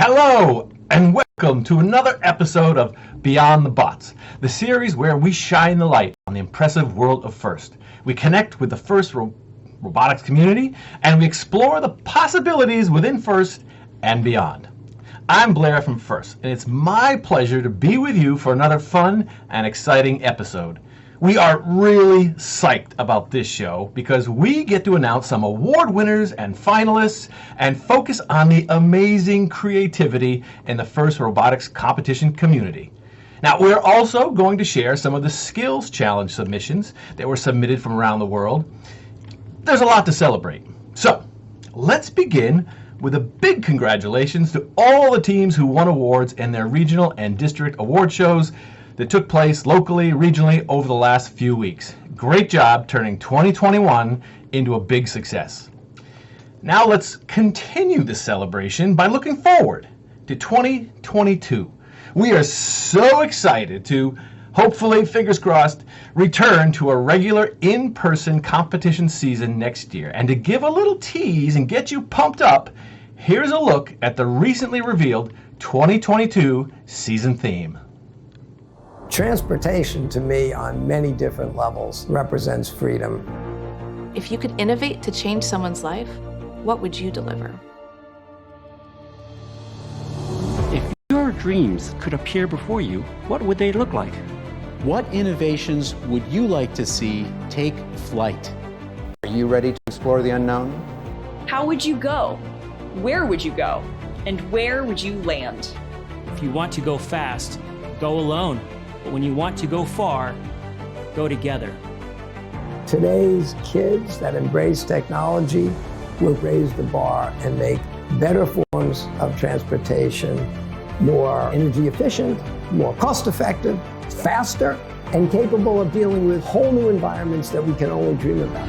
Hello, and welcome to another episode of Beyond the Bots, the series where we shine the light on the impressive world of FIRST. We connect with the FIRST robotics community, and we explore the possibilities within FIRST and beyond. I'm Blair from FIRST, and it's my pleasure to be with you for another fun and exciting episode. We are really psyched about this show because we get to announce some award winners and finalists and focus on the amazing creativity in the FIRST robotics competition community. Now, we're also going to share some of the skills challenge submissions that were submitted from around the world. There's a lot to celebrate. So, let's begin with a big congratulations to all the teams who won awards in their regional and district award shows that took place locally, regionally over the last few weeks. Great job turning 2021 into a big success. Now let's continue the celebration by looking forward to 2022. We are so excited to, hopefully, fingers crossed, return to a regular in-person competition season next year. And to give a little tease and get you pumped up, here's a look at the recently revealed 2022 season theme. Transportation, to me, on many different levels, represents freedom. If you could innovate to change someone's life, what would you deliver? If your dreams could appear before you, what would they look like? What innovations would you like to see take flight? Are you ready to explore the unknown? How would you go? Where would you go? And where would you land? If you want to go fast, go alone. But when you want to go far, go together. Today's kids that embrace technology will raise the bar and make better forms of transportation more energy efficient, more cost effective, faster, and capable of dealing with whole new environments that we can only dream about.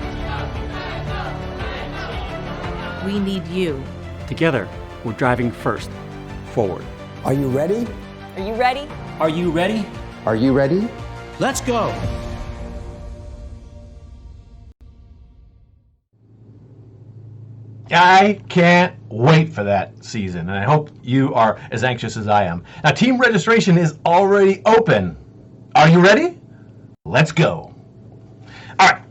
We need you. Together, we're driving FIRST forward. Are you ready? Are you ready? Are you ready? Are you ready? Let's go! I can't wait for that season, and I hope you are as anxious as I am. Now, team registration is already open. Are you ready? Let's go. All right.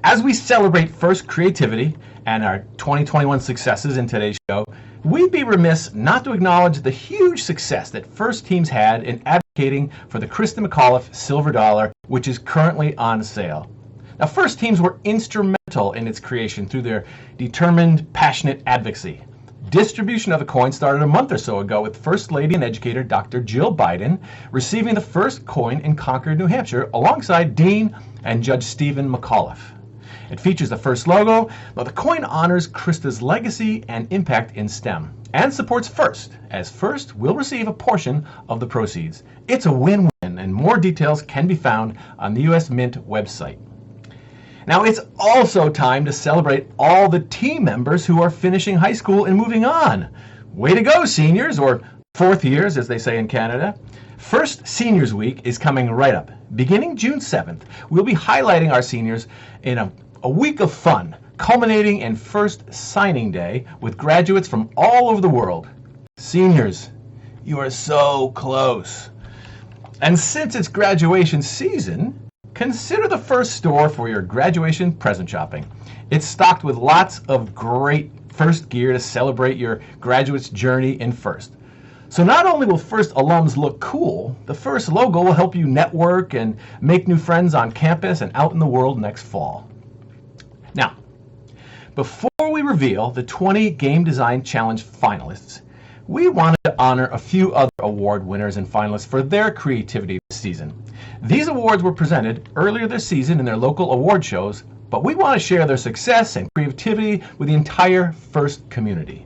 As we celebrate FIRST creativity and our 2021 successes in today's show, we'd be remiss not to acknowledge the huge success that FIRST teams had in advocating for the Krista McAuliffe Silver Dollar, which is currently on sale. Now, FIRST teams were instrumental in its creation through their determined, passionate advocacy. Distribution of the coin started a month or so ago with First Lady and educator Dr. Jill Biden receiving the first coin in Concord, New Hampshire, alongside Dean and Judge Stephen McAuliffe. It features the FIRST logo, but the coin honors Krista's legacy and impact in STEM, and supports FIRST, as FIRST will receive a portion of the proceeds. It's a win-win, and more details can be found on the U.S. Mint website. Now, it's also time to celebrate all the team members who are finishing high school and moving on. Way to go, seniors, or fourth years, as they say in Canada. FIRST Seniors Week is coming right up. Beginning June 7th, we'll be highlighting our seniors in a week of fun, culminating in FIRST Signing Day with graduates from all over the world. Seniors, you are so close. And since it's graduation season, consider the FIRST store for your graduation present shopping. It's stocked with lots of great FIRST gear to celebrate your graduate's journey in FIRST. So not only will FIRST alums look cool, the FIRST logo will help you network and make new friends on campus and out in the world next fall. Now, before we reveal the 20 Game Design Challenge finalists, we wanted to honor a few other award winners and finalists for their creativity this season. These awards were presented earlier this season in their local award shows, but we want to share their success and creativity with the entire FIRST community.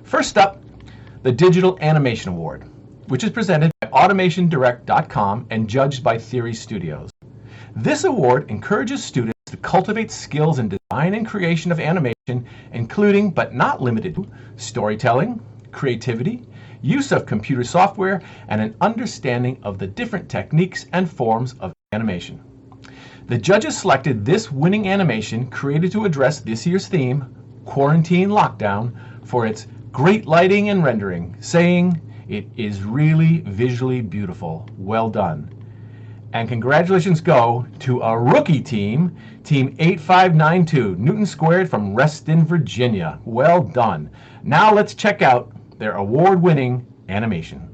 First up, the Digital Animation Award, which is presented by AutomationDirect.com and judged by Theory Studios. This award encourages students to cultivate skills in design and creation of animation, including, but not limited to, storytelling, creativity, use of computer software, and an understanding of the different techniques and forms of animation. The judges selected this winning animation created to address this year's theme, Quarantine Lockdown, for its great lighting and rendering, saying it is really visually beautiful. Well done. And congratulations go to a rookie team, Team 8592, Newton Squared from Reston, Virginia. Well done. Now let's check out their award-winning animation.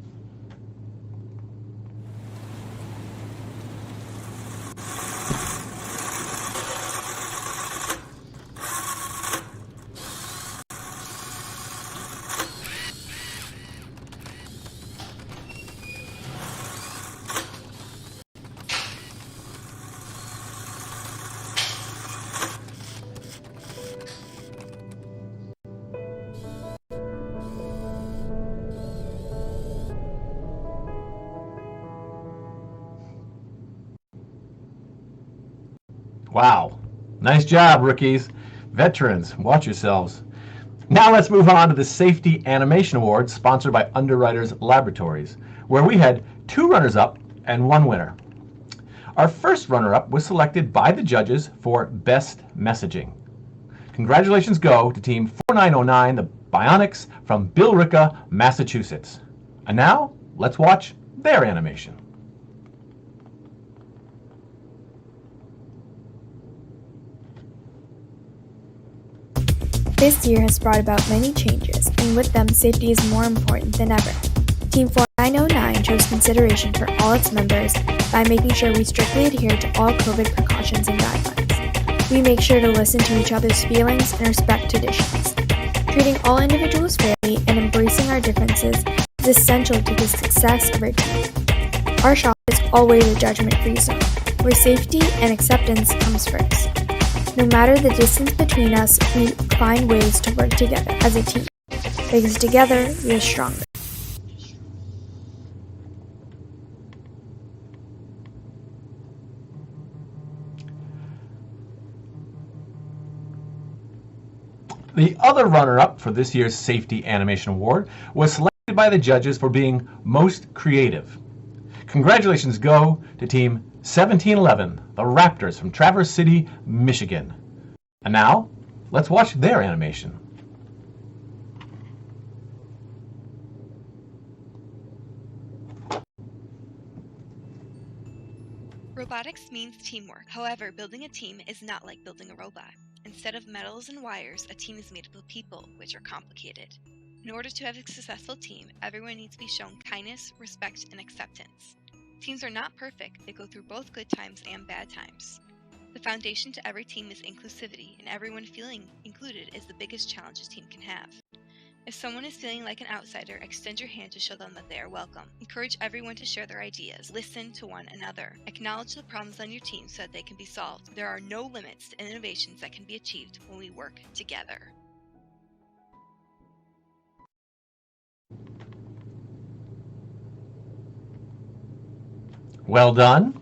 Wow. Nice job, rookies. Veterans, watch yourselves. Now let's move on to the Safety Animation Awards sponsored by Underwriters Laboratories, where we had 2 runners-up and 1 winner. Our first runner-up was selected by the judges for Best Messaging. Congratulations go to Team 4909, the Bionics from Billerica, Massachusetts. And now, let's watch their animation. This year has brought about many changes, and with them, safety is more important than ever. Team 4909 shows consideration for all its members by making sure we strictly adhere to all COVID precautions and guidelines. We make sure to listen to each other's feelings and respect traditions. Treating all individuals fairly and embracing our differences is essential to the success of our team. Our shop is always a judgment-free zone, where safety and acceptance comes first. No matter the distance between us, we find ways to work together as a team, because together we are stronger. The other runner-up for this year's Safety Animation Award was selected by the judges for being most creative. Congratulations go to Team 1711, the Raptors from Traverse City, Michigan. And now, let's watch their animation. Robotics means teamwork. However, building a team is not like building a robot. Instead of metals and wires, a team is made up of people, which are complicated. In order to have a successful team, everyone needs to be shown kindness, respect, and acceptance. Teams are not perfect, they go through both good times and bad times. The foundation to every team is inclusivity, and everyone feeling included is the biggest challenge a team can have. If someone is feeling like an outsider, extend your hand to show them that they are welcome. Encourage everyone to share their ideas. Listen to one another. Acknowledge the problems on your team so that they can be solved. There are no limits to innovations that can be achieved when we work together. Well done.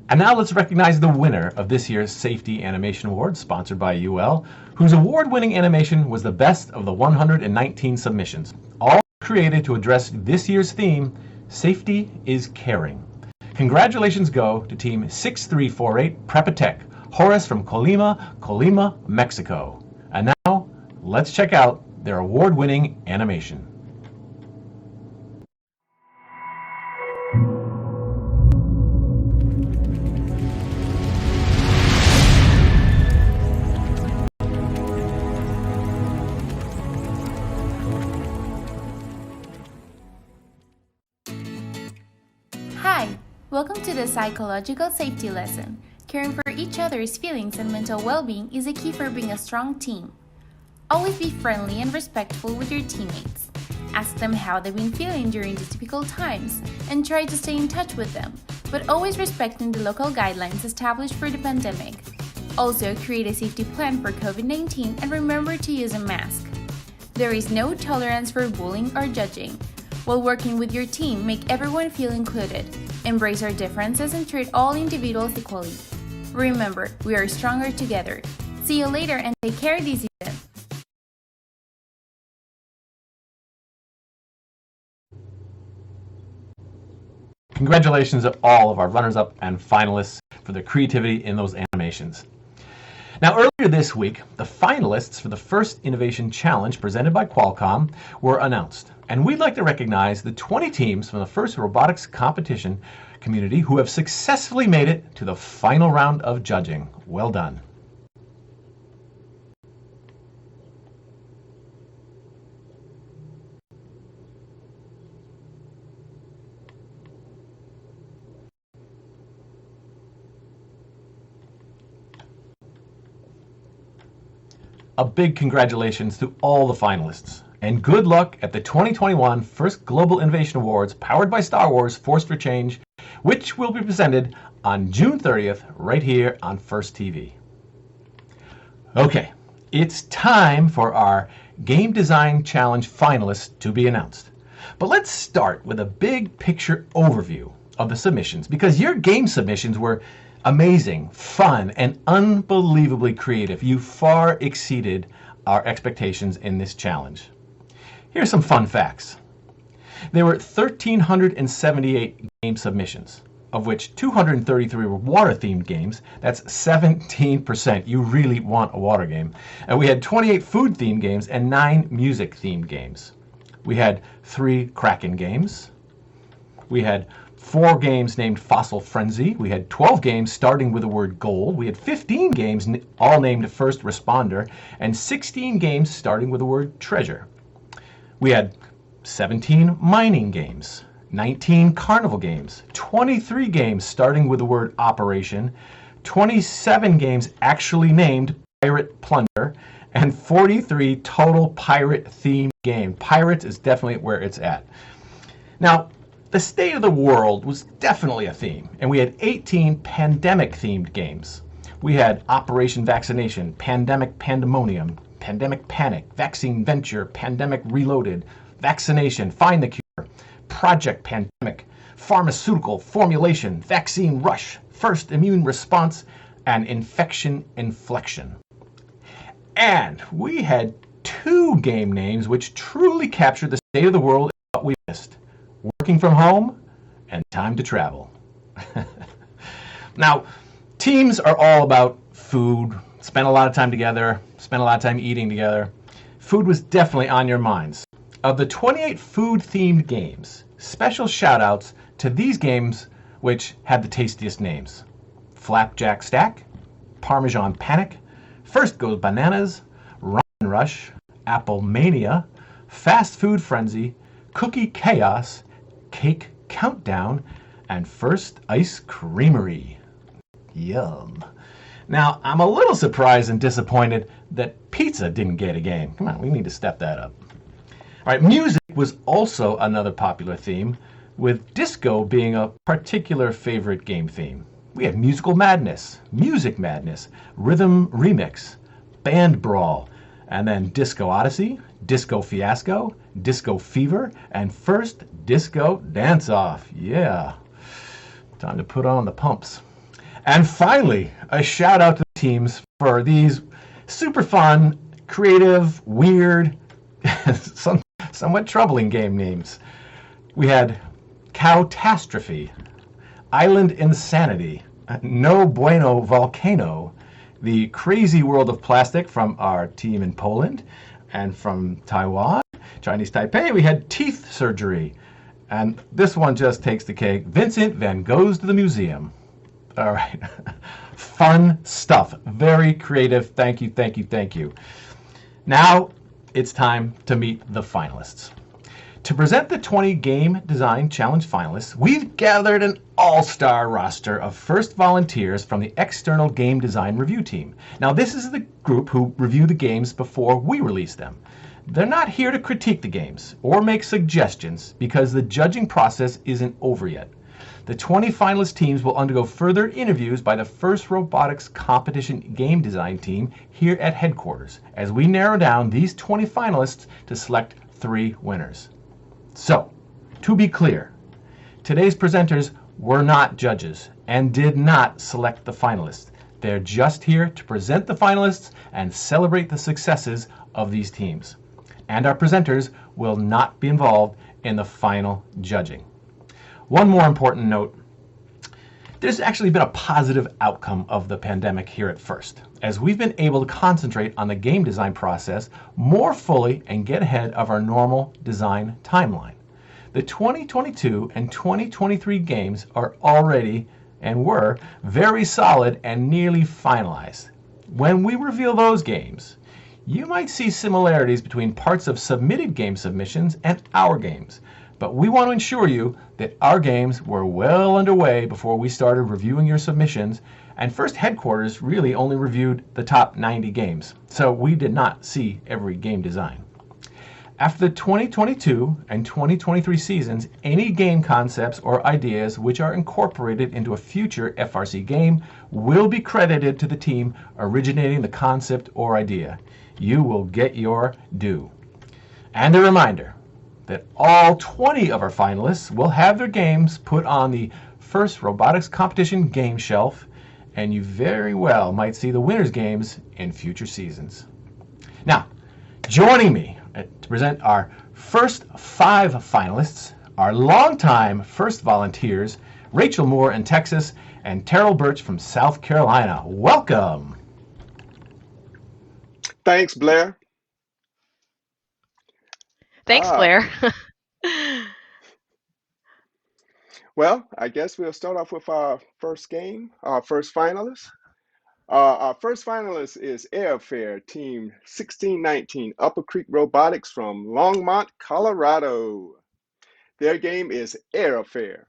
And now let's recognize the winner of this year's Safety Animation Award, sponsored by UL, whose award-winning animation was the best of the 119 submissions, all created to address this year's theme, Safety is Caring. Congratulations go to Team 6348 Prepatech, Horace from Colima, Mexico. And now, let's check out their award-winning animation. Hi, welcome to the psychological safety lesson. Caring for each other's feelings and mental well-being is a key for being a strong team. Always be friendly and respectful with your teammates. Ask them how they've been feeling during these difficult times and try to stay in touch with them, but always respecting the local guidelines established for the pandemic. Also, create a safety plan for COVID-19 and remember to use a mask. There is no tolerance for bullying or judging. While working with your team, make everyone feel included. Embrace our differences and treat all individuals equally. Remember, we are stronger together. See you later and take care this season. Congratulations to all of our runners-up and finalists for their creativity in those animations. Now, earlier this week, the finalists for the first Innovation Challenge presented by Qualcomm were announced. And we'd like to recognize the 20 teams from the first robotics competition community who have successfully made it to the final round of judging. Well done. A big congratulations to all the finalists, and good luck at the 2021 First Global Innovation Awards powered by Star Wars Force for Change, which will be presented on June 30th right here on First TV. Okay, it's time for our Game Design Challenge finalists to be announced. But let's start with a big picture overview of the submissions, because your game submissions were amazing, fun, and unbelievably creative. You far exceeded our expectations in this challenge. Here's some fun facts. There were 1,378 game submissions, of which 233 were water-themed games. That's 17%. You really want a water game. And we had 28 food-themed games and 9 music-themed games. We had 3 Kraken games. We had 4 games named Fossil Frenzy. We had 12 games starting with the word gold. We had 15 games all named First Responder, and 16 games starting with the word treasure. We had 17 mining games, 19 carnival games, 23 games starting with the word operation, 27 games actually named Pirate Plunder, and 43 total pirate-themed games. Pirates is definitely where it's at. Now, the state of the world was definitely a theme, and we had 18 pandemic-themed games. We had Operation Vaccination, Pandemic Pandemonium, Pandemic Panic, Vaccine Venture, Pandemic Reloaded, Vaccination, Find the Cure, Project Pandemic, Pharmaceutical Formulation, Vaccine Rush, First Immune Response, and Infection Inflection. And we had 2 game names which truly captured the state of the world and what we missed. Working from home and time to travel. Now, teams are all about food, spend a lot of time together, spend a lot of time eating together. Food was definitely on your minds. Of the 28 food-themed games, special shout-outs to these games which had the tastiest names. Flapjack Stack, Parmesan Panic, First Goes Bananas, Ramen Rush, Apple Mania, Fast Food Frenzy, Cookie Chaos, Cake Countdown, and First Ice Creamery. Yum. Now, I'm a little surprised and disappointed that pizza didn't get a game. Come on, we need to step that up. All right, music was also another popular theme, with disco being a particular favorite game theme. We had Musical Madness, Music Madness, Rhythm Remix, Band Brawl, and then Disco Odyssey, Disco Fiasco, Disco Fever, and First Disco Dance-Off. Yeah, time to put on the pumps. And finally, a shout out to the teams for these super fun, creative, weird, somewhat troubling game names. We had Cowtastrophe, Island Insanity, No Bueno Volcano, The Crazy World of Plastic from our team in Poland, and from Taiwan, Chinese Taipei, we had Teeth Surgery. And this one just takes the cake. Vincent Van Goes to the Museum. All right. Fun stuff. Very creative. Thank you, thank you, thank you. Now it's time to meet the finalists. To present the 20 Game Design Challenge finalists, we've gathered an all-star roster of first volunteers from the external game design review team. Now, this is the group who review the games before we release them. They're not here to critique the games or make suggestions because the judging process isn't over yet. The 20 finalist teams will undergo further interviews by the first robotics competition game design team here at headquarters as we narrow down these 20 finalists to select 3 winners. So, to be clear, today's presenters were not judges and did not select the finalists. They're just here to present the finalists and celebrate the successes of these teams. And our presenters will not be involved in the final judging. One more important note. There's actually been a positive outcome of the pandemic here at First, as we've been able to concentrate on the game design process more fully and get ahead of our normal design timeline. The 2022 and 2023 games are already and were very solid and nearly finalized. When we reveal those games, you might see similarities between parts of submitted game submissions and our games, but we want to ensure you that our games were well underway before we started reviewing your submissions, and First Headquarters really only reviewed the top 90 games, so we did not see every game design. After the 2022 and 2023 seasons, any game concepts or ideas which are incorporated into a future FRC game will be credited to the team originating the concept or idea. You will get your due. And a reminder that all 20 of our finalists will have their games put on the First Robotics Competition game shelf, and you very well might see the winners' games in future seasons. Now, joining me to present our first 5 finalists are longtime First volunteers, Rachel Moore in Texas and Terrell Birch from South Carolina. Welcome. Thanks, Blair. Thanks, Blair. Well, I guess we'll start off with our first game, our first finalist. Our first finalist is Airfare Team 1619, Upper Creek Robotics from Longmont, Colorado. Their game is Airfare.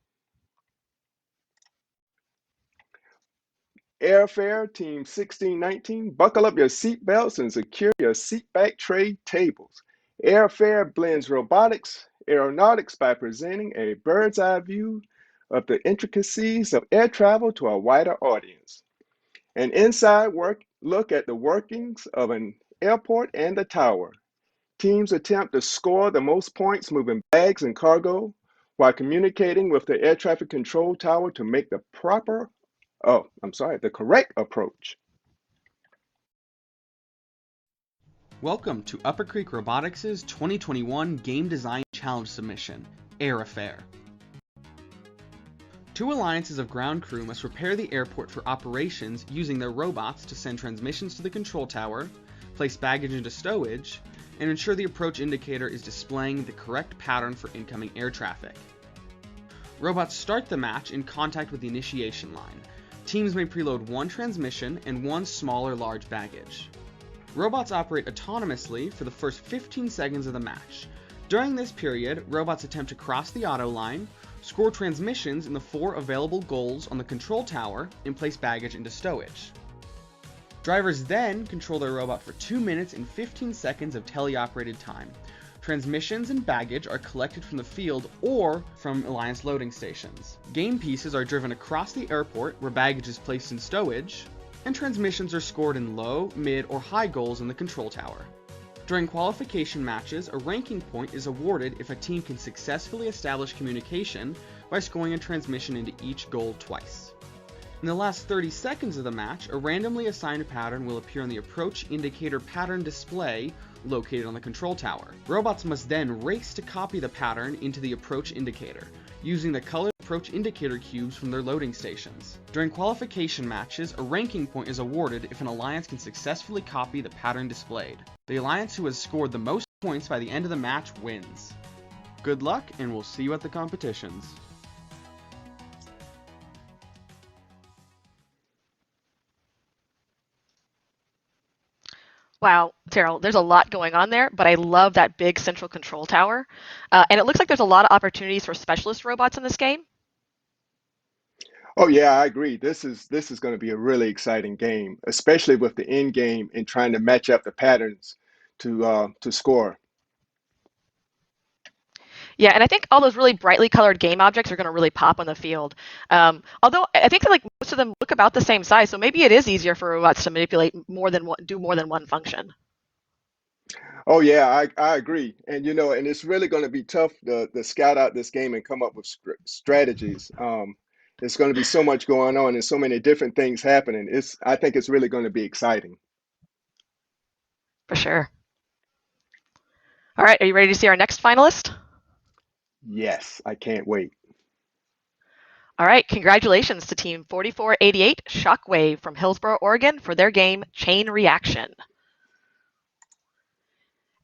Airfare Team 1619, buckle up your seatbelts and secure your seatback tray tables. Airfare blends robotics, aeronautics by presenting a bird's eye view of the intricacies of air travel to a wider audience. An inside look at the workings of an airport and the tower. Teams attempt to score the most points moving bags and cargo while communicating with the air traffic control tower to make the correct approach. Welcome to Upper Creek Robotics' 2021 Game Design Challenge Submission, Air Affair. 2 alliances of ground crew must prepare the airport for operations using their robots to send transmissions to the control tower, place baggage into stowage, and ensure the approach indicator is displaying the correct pattern for incoming air traffic. Robots start the match in contact with the initiation line. Teams may preload 1 transmission and 1 small or large baggage. Robots operate autonomously for the first 15 seconds of the match. During this period, robots attempt to cross the auto line, score transmissions in the 4 available goals on the control tower, and place baggage into stowage. Drivers then control their robot for 2 minutes and 15 seconds of teleoperated time. Transmissions and baggage are collected from the field or from Alliance loading stations. Game pieces are driven across the airport where baggage is placed in stowage, and transmissions are scored in low, mid, or high goals in the control tower. During qualification matches, a ranking point is awarded if a team can successfully establish communication by scoring a transmission into each goal twice. In the last 30 seconds of the match, a randomly assigned pattern will appear on the approach indicator pattern display located on the control tower. Robots must then race to copy the pattern into the approach indicator, using the colored approach indicator cubes from their loading stations. During qualification matches, a ranking point is awarded if an alliance can successfully copy the pattern displayed. The alliance who has scored the most points by the end of the match wins. Good luck, and we'll see you at the competitions. Wow, Terrell, there's a lot going on there, but I love that big central control tower. And it looks like there's a lot of opportunities for specialist robots in this game. Oh yeah, I agree. This is going to be a really exciting game, especially with the end game and trying to match up the patterns to score. Yeah, and I think all those really brightly colored game objects are going to really pop on the field. Although I think that like most of them look about the same size, so maybe it is easier for robots to manipulate do more than one function. Oh yeah, I agree. And and it's really going to be tough to scout out this game and come up with strategies. There's going to be so much going on and so many different things happening. I think it's really going to be exciting. For sure. All right, are you ready to see our next finalist? Yes, I can't wait. All right, congratulations to Team 4488 Shockwave from Hillsboro, Oregon for their game Chain Reaction.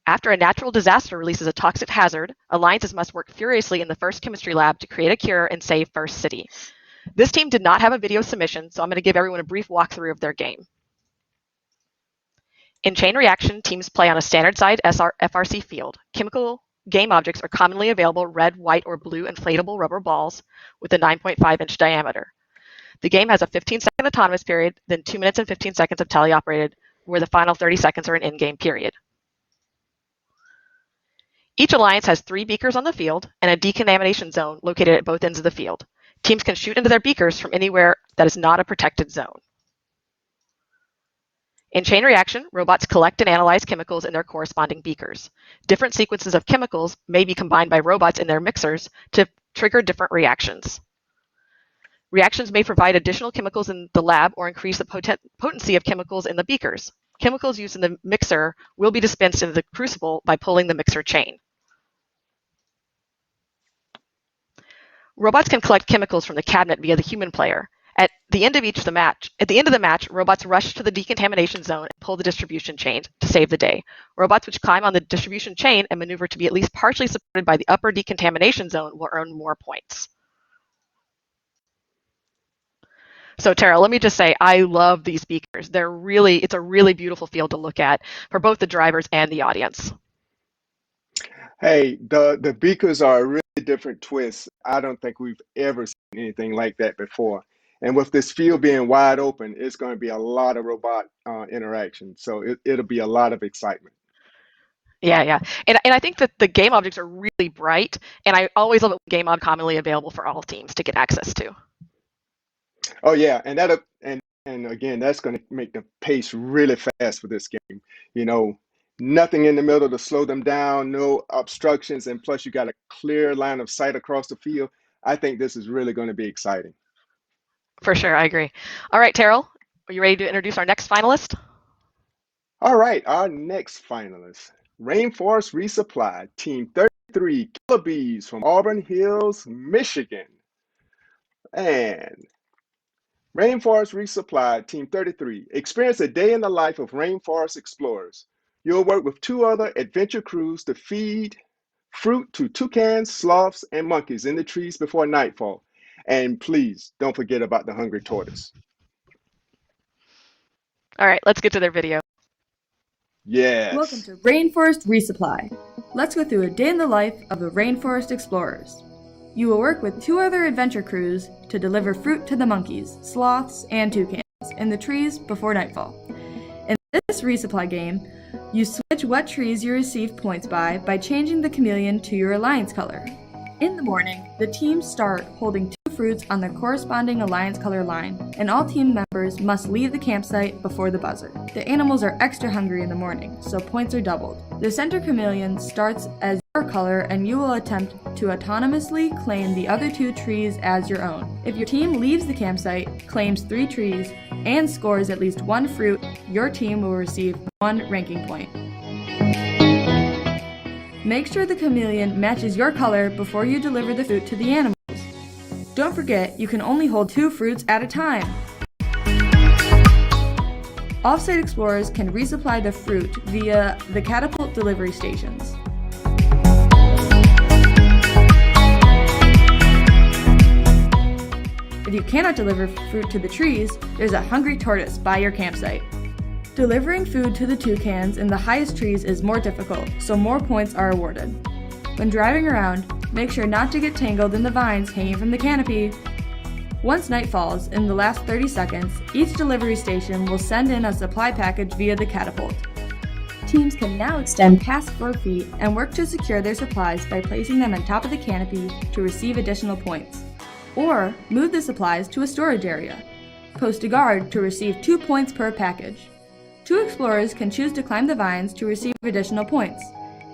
After a natural disaster releases a toxic hazard, alliances must work furiously in the first chemistry lab to create a cure and save First City. This team did not have a video submission, so I'm going to give everyone a brief walkthrough of their game. In Chain Reaction, teams play on a standard-sized FRC field. Chemical game objects are commonly available red, white, or blue inflatable rubber balls with a 9.5-inch diameter. The game has a 15-second autonomous period, then 2 minutes and 15 seconds of teleoperated, where the final 30 seconds are an in-game period. Each alliance has 3 beakers on the field and a decontamination zone located at both ends of the field. Teams can shoot into their beakers from anywhere that is not a protected zone. In Chain Reaction, robots collect and analyze chemicals in their corresponding beakers. Different sequences of chemicals may be combined by robots in their mixers to trigger different reactions. Reactions may provide additional chemicals in the lab or increase the potency of chemicals in the beakers. Chemicals used in the mixer will be dispensed into the crucible by pulling the mixer chain. Robots can collect chemicals from the cabinet via the human player. At the end of the match, robots rush to the decontamination zone and pull the distribution chain to save the day. Robots which climb on the distribution chain and maneuver to be at least partially supported by the upper decontamination zone will earn more points. So Tara, let me just say, I love these beakers. It's a really beautiful field to look at for both the drivers and the audience. Hey, the beakers are a really different twist. I don't think we've ever seen anything like that before. And with this field being wide open, it's going to be a lot of robot interaction. So it'll be a lot of excitement. Yeah. And I think that the game objects are really bright, and I always love it when game ob commonly available for all teams to get access to. Oh yeah, and again, that's going to make the pace really fast for this game. You know, nothing in the middle to slow them down, no obstructions, and plus you got a clear line of sight across the field. I think this is really going to be exciting. For sure, I agree. All right, Terrell, are you ready to introduce our next finalist? All right, our next finalist, Rainforest Resupply, Team 33 Killer Bees from Auburn Hills, Michigan. And Rainforest Resupply, Team 33. Experience a day in the life of rainforest explorers. You'll work with 2 other adventure crews to feed fruit to toucans, sloths, and monkeys in the trees before nightfall. And please don't forget about the hungry tortoise. All right, let's get to their video. Yes. Welcome to Rainforest Resupply. Let's go through a day in the life of the rainforest explorers. You will work with 2 other adventure crews to deliver fruit to the monkeys, sloths, and toucans in the trees before nightfall. In this resupply game, you switch what trees you receive points by changing the chameleon to your alliance color. In the morning, the teams start holding 2 fruits on their corresponding alliance color line, and all team members must leave the campsite before the buzzer. The animals are extra hungry in the morning, so points are doubled. The center chameleon starts as your color, and you will attempt to autonomously claim the other 2 trees as your own. If your team leaves the campsite, claims 3 trees, and scores at least 1 fruit, your team will receive 1 ranking point. Make sure the chameleon matches your color before you deliver the fruit to the animals. Don't forget, you can only hold 2 fruits at a time. Off-site explorers can resupply the fruit via the catapult delivery stations. If you cannot deliver fruit to the trees, there's a hungry tortoise by your campsite. Delivering food to the toucans in the highest trees is more difficult, so more points are awarded. When driving around, make sure not to get tangled in the vines hanging from the canopy. Once night falls, in the last 30 seconds, each delivery station will send in a supply package via the catapult. Teams can now extend past 4 feet and work to secure their supplies by placing them on top of the canopy to receive additional points. Or move the supplies to a storage area. Post a guard to receive 2 points per package. 2 explorers can choose to climb the vines to receive additional points.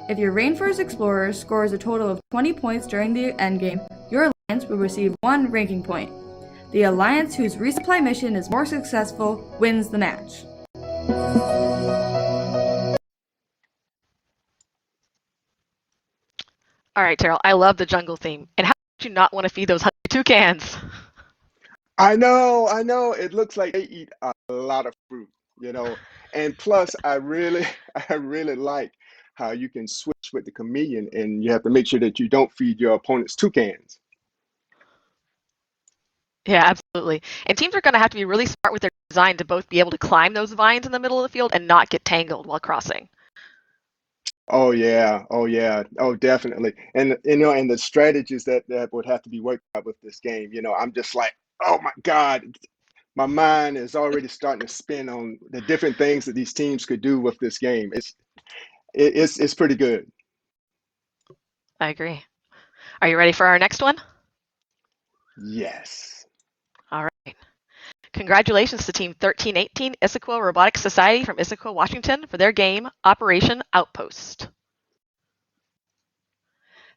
If your Rainforest Explorer scores a total of 20 points during the endgame, your alliance will receive 1 ranking point. The alliance whose resupply mission is more successful wins the match. All right, Terrell, I love the jungle theme. And how did you not want to feed those hungry toucans? I know. It looks like they eat a lot of fruit, you know. And plus, I really like how you can switch with the chameleon, and you have to make sure that you don't feed your opponents toucans. Yeah, absolutely. And teams are going to have to be really smart with their design to both be able to climb those vines in the middle of the field and not get tangled while crossing. Oh yeah, oh definitely. And and the strategies that would have to be worked out with this game. I'm just like, oh my God, my mind is already starting to spin on the different things that these teams could do with this game. It's pretty good. I agree. Are you ready for our next one? Yes. All right. Congratulations to Team 1318 Issaquah Robotics Society from Issaquah, Washington for their game, Operation Outpost.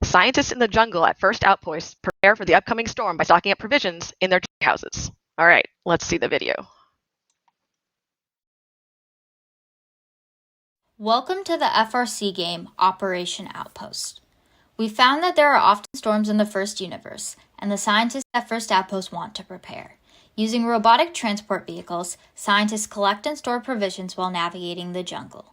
Scientists in the jungle at First Outpost prepare for the upcoming storm by stocking up provisions in their tree houses. All right, let's see the video. Welcome to the FRC game, Operation Outpost. We found that there are often storms in the First universe, and the scientists at First Outpost want to prepare. Using robotic transport vehicles, scientists collect and store provisions while navigating the jungle.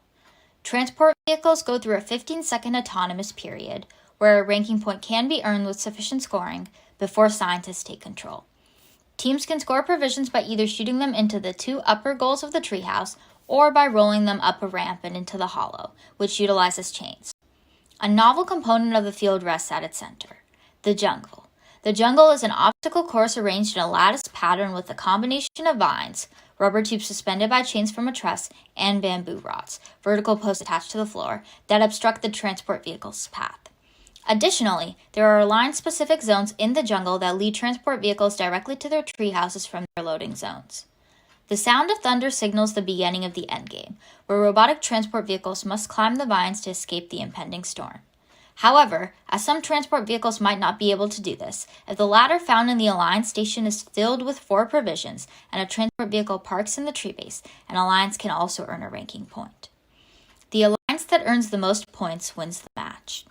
Transport vehicles go through a 15-second autonomous period, where a ranking point can be earned with sufficient scoring before scientists take control. Teams can score provisions by either shooting them into the two upper goals of the treehouse or by rolling them up a ramp and into the hollow, which utilizes chains. A novel component of the field rests at its center, the jungle. The jungle is an obstacle course arranged in a lattice pattern with a combination of vines, rubber tubes suspended by chains from a truss, and bamboo rods, vertical posts attached to the floor, that obstruct the transport vehicle's path. Additionally, there are line-specific zones in the jungle that lead transport vehicles directly to their tree houses from their loading zones. The sound of thunder signals the beginning of the endgame, where robotic transport vehicles must climb the vines to escape the impending storm. However, as some transport vehicles might not be able to do this, if the ladder found in the Alliance station is filled with 4 provisions and a transport vehicle parks in the tree base, an Alliance can also earn a ranking point. The Alliance that earns the most points wins the match.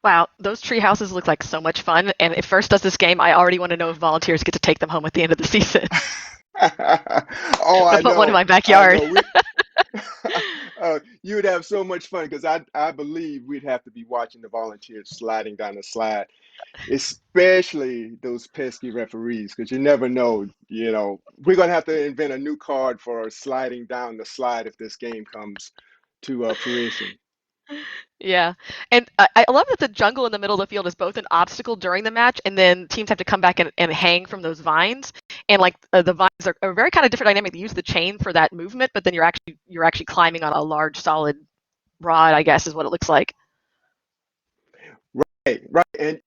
Wow, those tree houses look like so much fun. And if First does this game, I already want to know if volunteers get to take them home at the end of the season. Oh, I know. Put one in my backyard. You would have so much fun because I believe we'd have to be watching the volunteers sliding down the slide, especially those pesky referees, because you never know. We're going to have to invent a new card for sliding down the slide if this game comes to fruition. Yeah, and I love that the jungle in the middle of the field is both an obstacle during the match, and then teams have to come back and hang from those vines. And like the vines are a very kind of different dynamic. They use the chain for that movement, but then you're actually climbing on a large solid rod, I guess is what it looks like. Right, and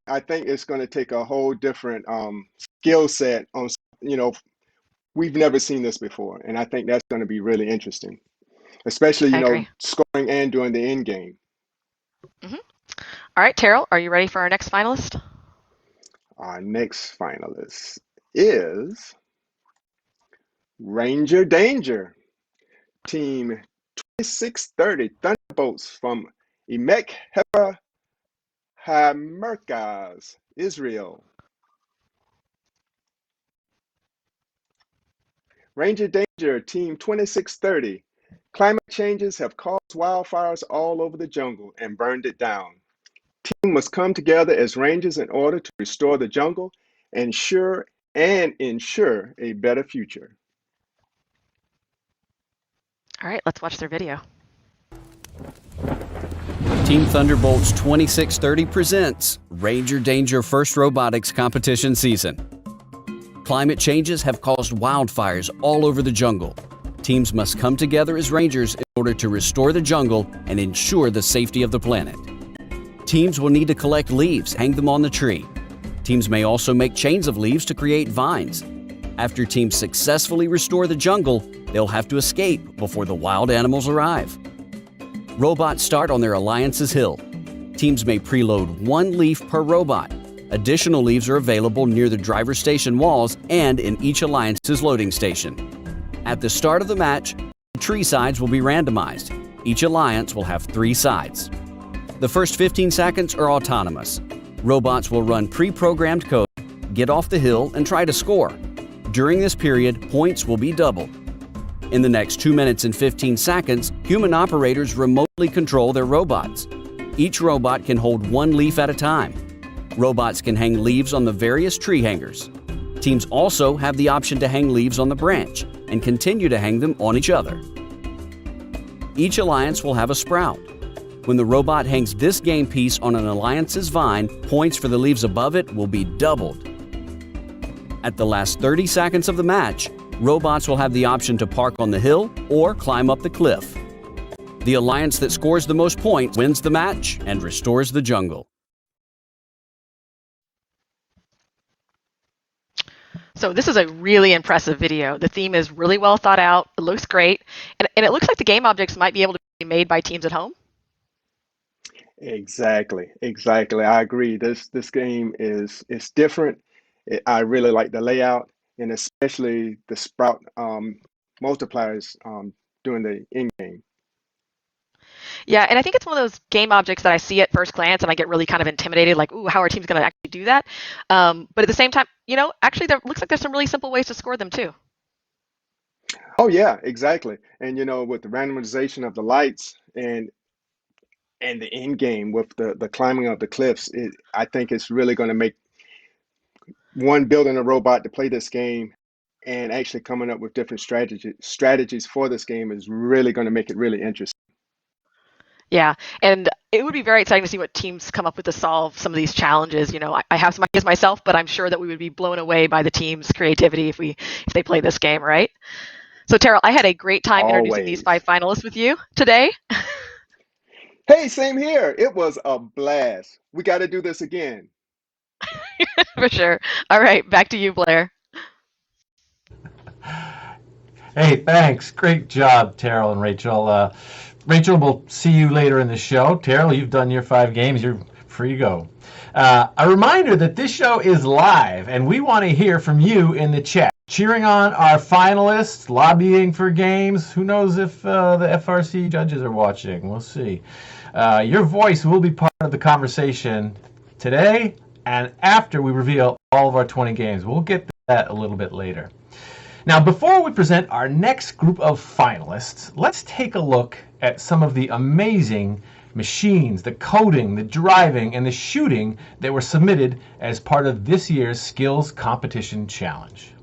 I think it's going to take a whole different skill set on. We've never seen this before, and I think that's going to be really interesting. Especially, scoring and doing the end game. Mm-hmm. All right, Terrell, are you ready for our next finalist? Our next finalist is Ranger Danger, Team 2630 Thunderbolts from Emek Hefer HaMerkaz, Israel. Ranger Danger, Team 2630. Climate changes have caused wildfires all over the jungle and burned it down. Team must come together as rangers in order to restore the jungle and ensure a better future. All right, let's watch their video. Team Thunderbolts 2630 presents Ranger Danger First Robotics Competition Season. Climate changes have caused wildfires all over the jungle. Teams must come together as rangers in order to restore the jungle and ensure the safety of the planet. Teams will need to collect leaves, hang them on the tree. Teams may also make chains of leaves to create vines. After teams successfully restore the jungle, they'll have to escape before the wild animals arrive. Robots start on their Alliance's hill. Teams may preload 1 leaf per robot. Additional leaves are available near the driver's station walls and in each Alliance's loading station. At the start of the match, the tree sides will be randomized. Each alliance will have 3 sides. The first 15 seconds are autonomous. Robots will run pre-programmed code, get off the hill, and try to score. During this period, points will be doubled. In the next 2 minutes and 15 seconds, human operators remotely control their robots. Each robot can hold 1 leaf at a time. Robots can hang leaves on the various tree hangers. Teams also have the option to hang leaves on the branch and continue to hang them on each other. Each alliance will have a sprout. When the robot hangs this game piece on an alliance's vine, points for the leaves above it will be doubled. At the last 30 seconds of the match, robots will have the option to park on the hill or climb up the cliff. The alliance that scores the most points wins the match and restores the jungle. So this is a really impressive video. The theme is really well thought out. It looks great. And it looks like the game objects might be able to be made by teams at home. Exactly. I agree. This game is different. I really like the layout, and especially the sprout multipliers during the end game. Yeah, and I think it's one of those game objects that I see at first glance and I get really kind of intimidated, like, ooh, how are teams going to actually do that? But at the same time, actually there looks like there's some really simple ways to score them too. Oh yeah, exactly. And with the randomization of the lights and the end game with the climbing of the cliffs, I think it's really going to make building a robot to play this game and actually coming up with different strategies for this game is really going to make it really interesting. Yeah, and it would be very exciting to see what teams come up with to solve some of these challenges. I have some ideas myself, but I'm sure that we would be blown away by the team's creativity if they play this game, right? So Terrell, I had a great time introducing these 5 finalists with you today. Hey, same here. It was a blast. We got to do this again. For sure. All right, back to you, Blair. Hey, thanks. Great job, Terrell and Rachel. Rachel, we'll see you later in the show. Terrell, you've done your 5 games. You're free to go. A reminder that this show is live, and we want to hear from you in the chat. Cheering on our finalists, lobbying for games. Who knows if the FRC judges are watching? We'll see. Your voice will be part of the conversation today and after we reveal all of our 20 games. We'll get to that a little bit later. Now, before we present our next group of finalists, let's take a look at some of the amazing machines, the coding, the driving, and the shooting that were submitted as part of this year's Skills Competition Challenge.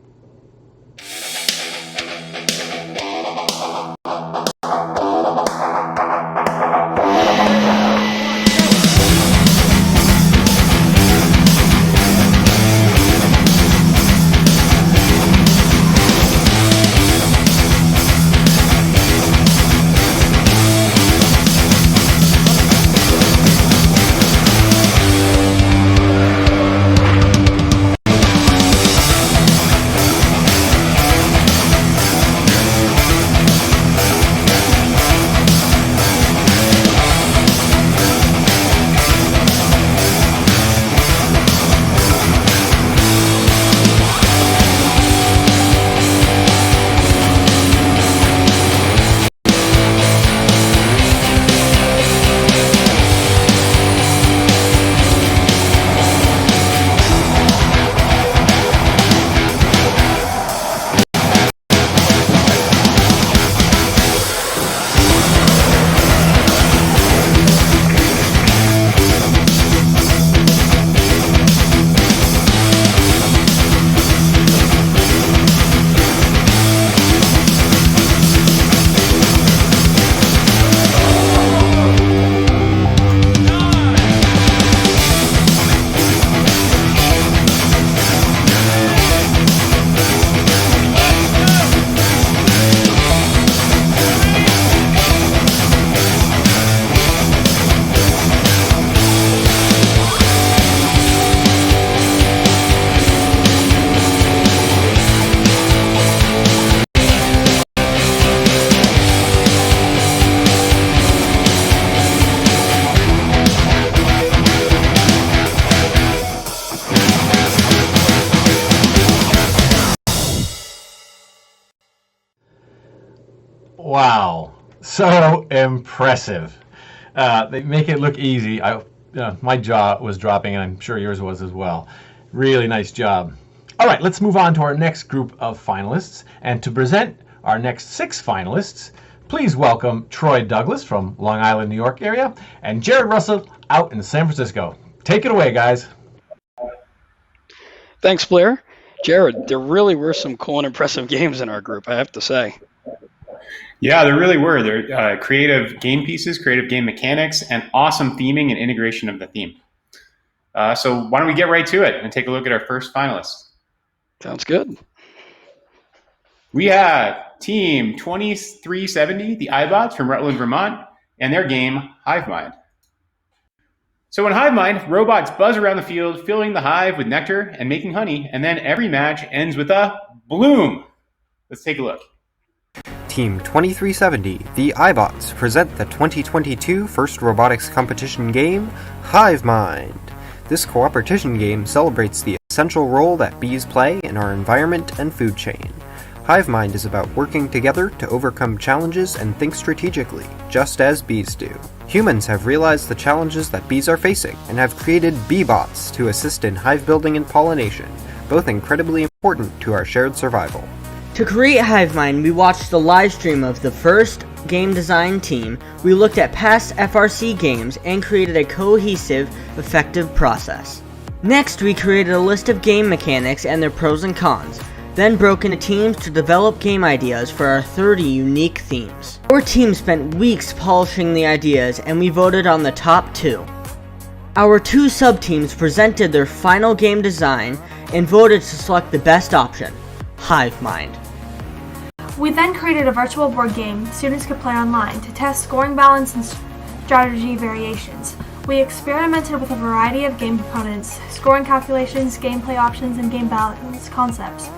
Wow. So impressive. They make it look easy. My jaw was dropping, and I'm sure yours was as well. Really nice job. All right, let's move on to our next group of finalists. And to present our next 6 finalists, please welcome Troy Douglas from Long Island, New York area, and Jared Russell out in San Francisco. Take it away, guys. Thanks, Blair. Jared, there really were some cool and impressive games in our group, I have to say. Yeah, there really were. There creative game pieces, creative game mechanics, and awesome theming and integration of the theme. So why don't we get right to it and take a look at our first finalists? Sounds good. We have Team 2370, the iBots from Rutland, Vermont, and their game, Hive Mind. So in Hive Mind, robots buzz around the field, filling the hive with nectar and making honey, and then every match ends with a bloom. Let's take a look. Team 2370, the iBots, present the 2022 First Robotics Competition game, Hive Mind. This cooperation game celebrates the essential role that bees play in our environment and food chain. Hive Mind is about working together to overcome challenges and think strategically, just as bees do. Humans have realized the challenges that bees are facing and have created bee-bots to assist in hive building and pollination, both incredibly important to our shared survival. To create Hive Mind, we watched the live stream of the first game design team, we looked at past FRC games, and created a cohesive, effective process. Next, we created a list of game mechanics and their pros and cons, then broke into teams to develop game ideas for our 30 unique themes. Our team spent weeks polishing the ideas, and we voted on the top 2. Our 2 sub-teams presented their final game design and voted to select the best option, Hive Mind. We then created a virtual board game students could play online to test scoring balance and strategy variations. We experimented with a variety of game components, scoring calculations, gameplay options, and game balance concepts.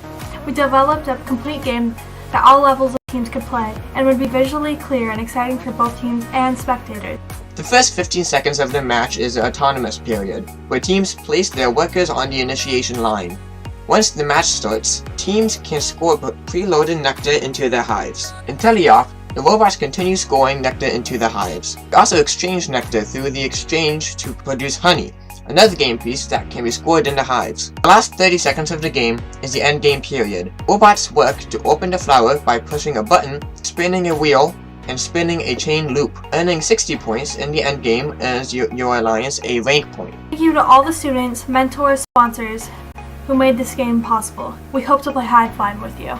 We developed a complete game that all levels of teams could play and would be visually clear and exciting for both teams and spectators. The first 15 seconds of the match is the autonomous period, where teams place their workers on the initiation line. Once the match starts, teams can score preloaded nectar into their hives. In teleoff, the robots continue scoring nectar into the hives. We also exchange nectar through the exchange to produce honey, another game piece that can be scored in the hives. The last 30 seconds of the game is the end game period. Robots work to open the flower by pushing a button, spinning a wheel, and spinning a chain loop. Earning 60 points in the end game earns your alliance a rank point. Thank you to all the students, mentors, sponsors who made this game possible. We hope to play Hive Mind with you.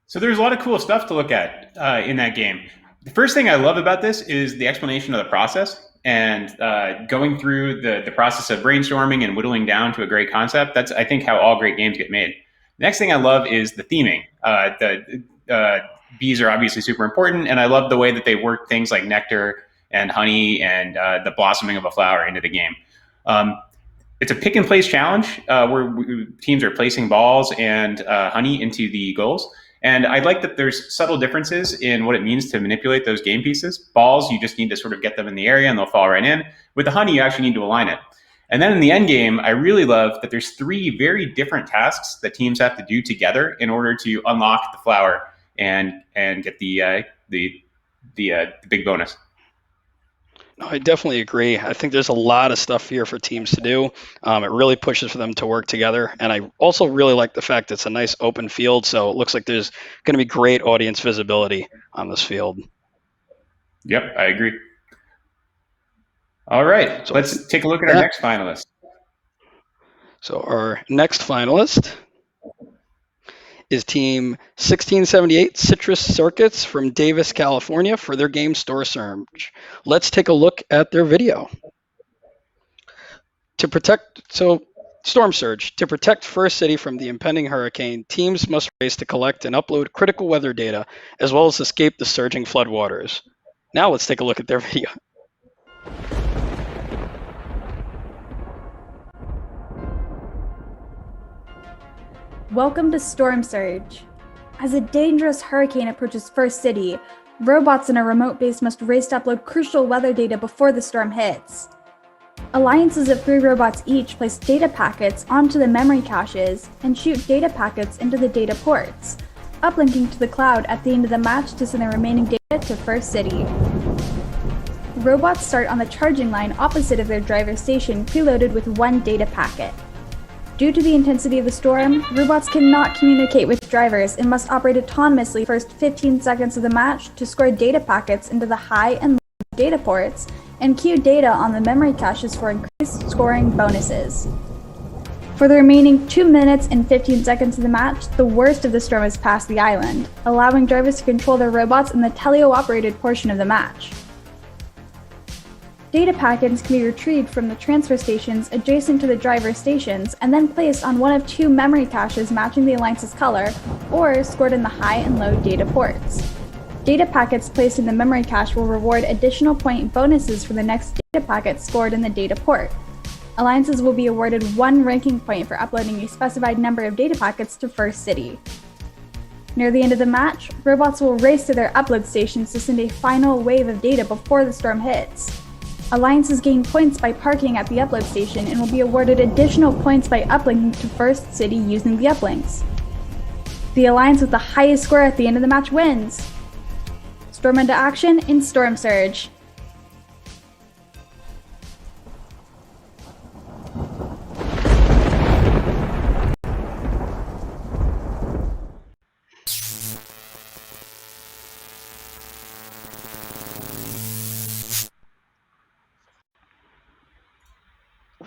So there's a lot of cool stuff to look at in that game. The first thing I love about this is the explanation of the process and going through the process of brainstorming and whittling down to a great concept. That's, I think, how all great games get made. The next thing I love is the theming. The bees are obviously super important, and I love the way that they work things like nectar and honey and the blossoming of a flower into the game. It's a pick and place challenge where teams are placing balls and honey into the goals. And I like that there's subtle differences in what it means to manipulate those game pieces. Balls, you just need to sort of get them in the area and they'll fall right in. With the honey, you actually need to align it. And then in the end game, I really love that there's 3 very different tasks that teams have to do together in order to unlock the flower and get the big bonus. No, I definitely agree. I think there's a lot of stuff here for teams to do. It really pushes for them to work together. And I also really like the fact it's a nice open field, so it looks like there's going to be great audience visibility on this field. Yep, I agree. All right, so let's take a look at our next finalist. So our next finalist is Team 1678 Citrus Circuits from Davis, California for their game Storm Surge. Let's take a look at their video. Storm Surge. To protect First City from the impending hurricane, teams must race to collect and upload critical weather data, as well as escape the surging floodwaters. Now let's take a look at their video. Welcome to Storm Surge. As a dangerous hurricane approaches First City, robots in a remote base must race to upload crucial weather data before the storm hits. Alliances of 3 robots each place data packets onto the memory caches and shoot data packets into the data ports, uplinking to the cloud at the end of the match to send the remaining data to First City. Robots start on the charging line opposite of their driver station preloaded with 1 data packet. Due to the intensity of the storm, robots cannot communicate with drivers and must operate autonomously first 15 seconds of the match to score data packets into the high and low data ports and queue data on the memory caches for increased scoring bonuses. For the remaining 2 minutes and 15 seconds of the match, the worst of the storm has passed the island, allowing drivers to control their robots in the teleo-operated portion of the match. Data packets can be retrieved from the transfer stations adjacent to the driver stations and then placed on one of 2 memory caches matching the Alliance's color, or scored in the high and low data ports. Data packets placed in the memory cache will reward additional point bonuses for the next data packet scored in the data port. Alliances will be awarded 1 ranking point for uploading a specified number of data packets to First City. Near the end of the match, robots will race to their upload stations to send a final wave of data before the storm hits. Alliances gain points by parking at the upload station and will be awarded additional points by uplinking to First City using the uplinks. The alliance with the highest score at the end of the match wins. Storm into action in Storm Surge.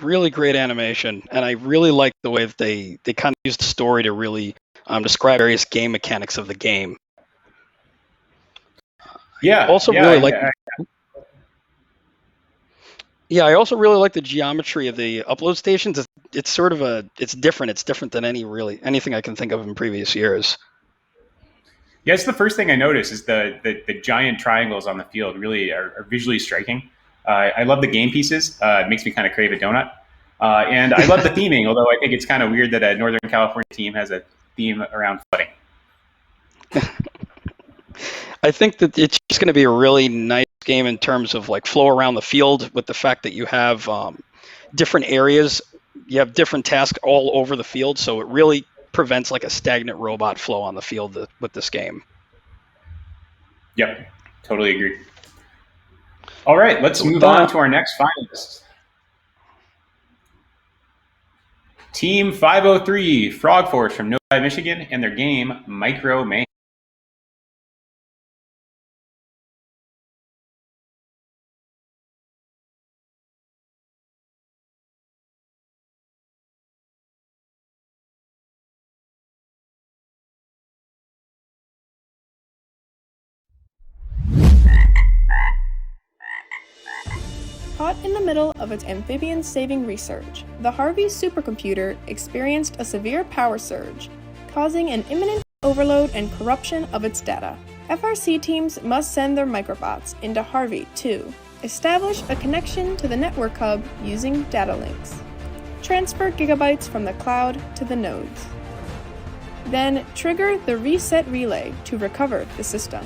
Really great animation, and I really like the way that they kind of used the story to really describe various game mechanics of the game. Yeah. I also really like the geometry of the upload stations. It's sort of it's different. It's different than anything I can think of in previous years. Yeah, it's the first thing I noticed is the giant triangles on the field really are visually striking. I love the game pieces. It makes me kind of crave a donut. And I love the theming, although I think it's kind of weird that a Northern California team has a theme around flooding. I think that it's just going to be a really nice game in terms of like flow around the field, with the fact that you have different areas, you have different tasks all over the field, so it really prevents like a stagnant robot flow on the field with this game. Yep, totally agree. All right, let's move on to our next finalists. Team 503, Frog Force from Novi, Michigan, and their game, Micro Mayhem. Caught in the middle of its amphibian-saving research, the Harvey supercomputer experienced a severe power surge, causing an imminent overload and corruption of its data. FRC teams must send their microbots into Harvey to establish a connection to the network hub using data links, transfer gigabytes from the cloud to the nodes, then trigger the reset relay to recover the system.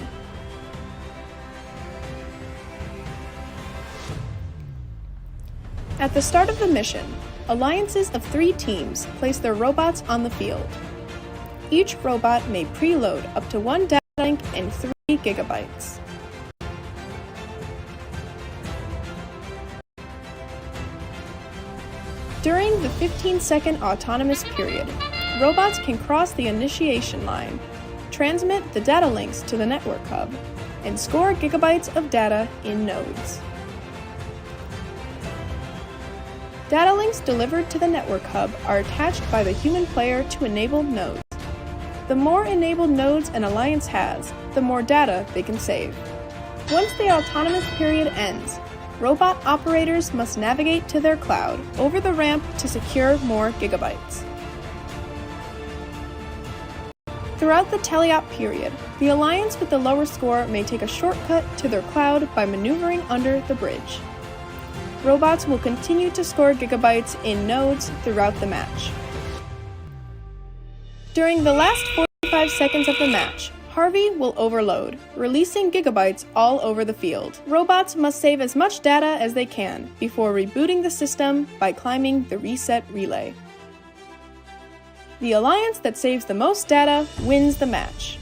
At the start of the mission, alliances of 3 teams place their robots on the field. Each robot may preload up to 1 data link and 3 gigabytes. During the 15-second autonomous period, robots can cross the initiation line, transmit the data links to the network hub, and score gigabytes of data in nodes. Data links delivered to the network hub are attached by the human player to enable nodes. The more enabled nodes an alliance has, the more data they can save. Once the autonomous period ends, robot operators must navigate to their cloud over the ramp to secure more gigabytes. Throughout the teleop period, the alliance with the lower score may take a shortcut to their cloud by maneuvering under the bridge. Robots will continue to score gigabytes in nodes throughout the match. During the last 45 seconds of the match, Harvey will overload, releasing gigabytes all over the field. Robots must save as much data as they can before rebooting the system by climbing the reset relay. The alliance that saves the most data wins the match.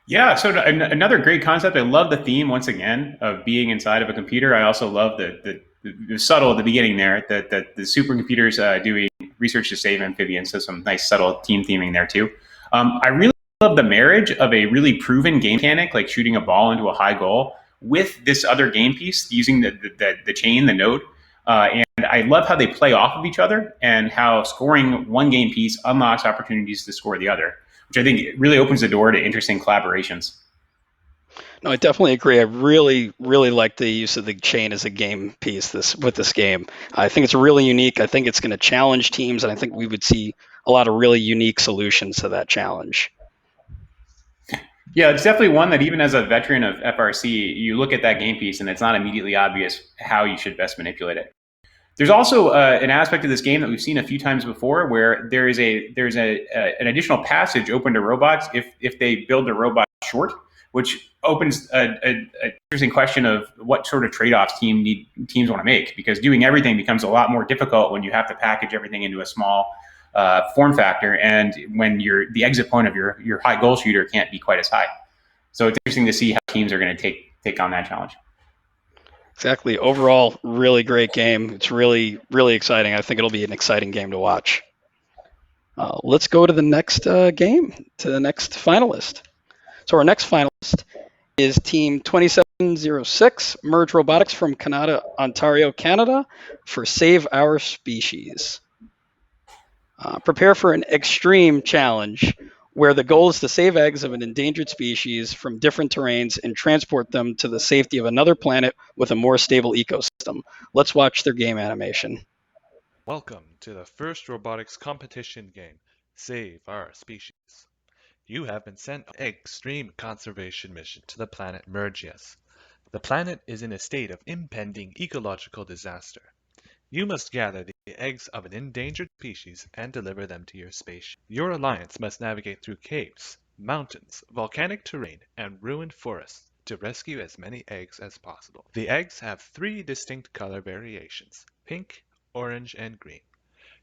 Yeah, so another great concept. I love the theme, once again, of being inside of a computer. I also love the subtle at the beginning there, that the supercomputers doing research to save amphibians. So some nice subtle team theming there too. I really love the marriage of a really proven game mechanic, like shooting a ball into a high goal, with this other game piece using the chain, the node. And I love how they play off of each other, and how scoring one game piece unlocks opportunities to score the other, which I think really opens the door to interesting collaborations. No, I definitely agree. I really, really like the use of the chain as a game piece with this game. I think it's really unique. I think it's going to challenge teams, and I think we would see a lot of really unique solutions to that challenge. Yeah, it's definitely one that, even as a veteran of FRC, you look at that game piece and it's not immediately obvious how you should best manipulate it. There's also an aspect of this game that we've seen a few times before, where there's an additional passage open to robots if they build the robot short, which opens an interesting question of what sort of trade-offs teams want to make, because doing everything becomes a lot more difficult when you have to package everything into a small form factor, and when the exit point of your high goal shooter can't be quite as high. So it's interesting to see how teams are going to take on that challenge. Exactly. Overall, really great game. It's really, really exciting. I think it'll be an exciting game to watch. Let's go to the next game, to the next finalist. So our next finalist is Team 2706, Merge Robotics from Canada, Ontario, Canada, for Save Our Species. Prepare for an extreme challenge where the goal is to save eggs of an endangered species from different terrains and transport them to the safety of another planet with a more stable ecosystem. Let's watch their game animation. Welcome to the first robotics competition game, Save Our Species. You have been sent an extreme conservation mission to the planet Mergius. The planet is in a state of impending ecological disaster. You must gather the eggs of an endangered species and deliver them to your spaceship. Your alliance must navigate through caves, mountains, volcanic terrain, and ruined forests to rescue as many eggs as possible. The eggs have 3 distinct color variations: pink, orange, and green.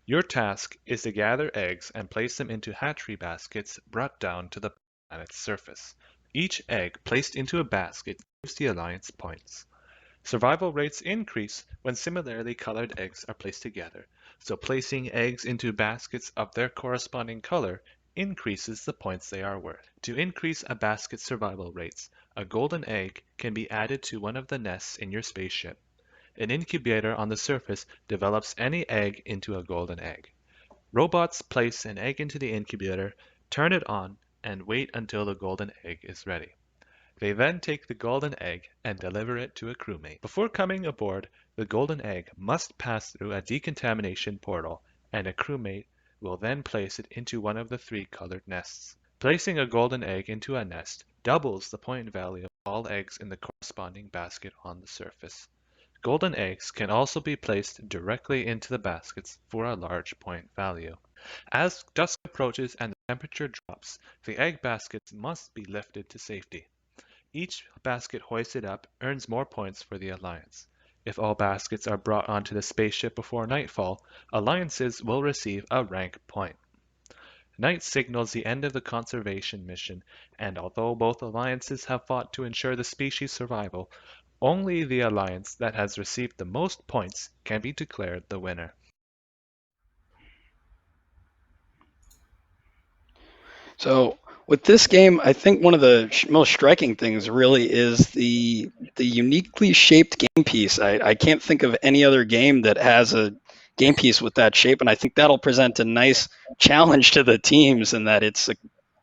Your task is to gather eggs and place them into hatchery baskets brought down to the planet's surface. Each egg placed into a basket gives the alliance points. Survival rates increase when similarly colored eggs are placed together, so placing eggs into baskets of their corresponding color increases the points they are worth. To increase a basket's survival rates, a golden egg can be added to one of the nests in your spaceship. An incubator on the surface develops any egg into a golden egg. Robots place an egg into the incubator, turn it on, and wait until the golden egg is ready. They then take the golden egg and deliver it to a crewmate. Before coming aboard, the golden egg must pass through a decontamination portal, and a crewmate will then place it into one of the 3 colored nests. Placing a golden egg into a nest doubles the point value of all eggs in the corresponding basket on the surface. Golden eggs can also be placed directly into the baskets for a large point value. As dusk approaches and the temperature drops, the egg baskets must be lifted to safety. Each basket hoisted up earns more points for the Alliance. If all baskets are brought onto the spaceship before nightfall, alliances will receive a rank point. Night signals the end of the conservation mission, and although both alliances have fought to ensure the species' survival, only the alliance that has received the most points can be declared the winner. So with this game, I think one of the most striking things really is the uniquely shaped game piece. I can't think of any other game that has a game piece with that shape, and I think that'll present a nice challenge to the teams in that it's a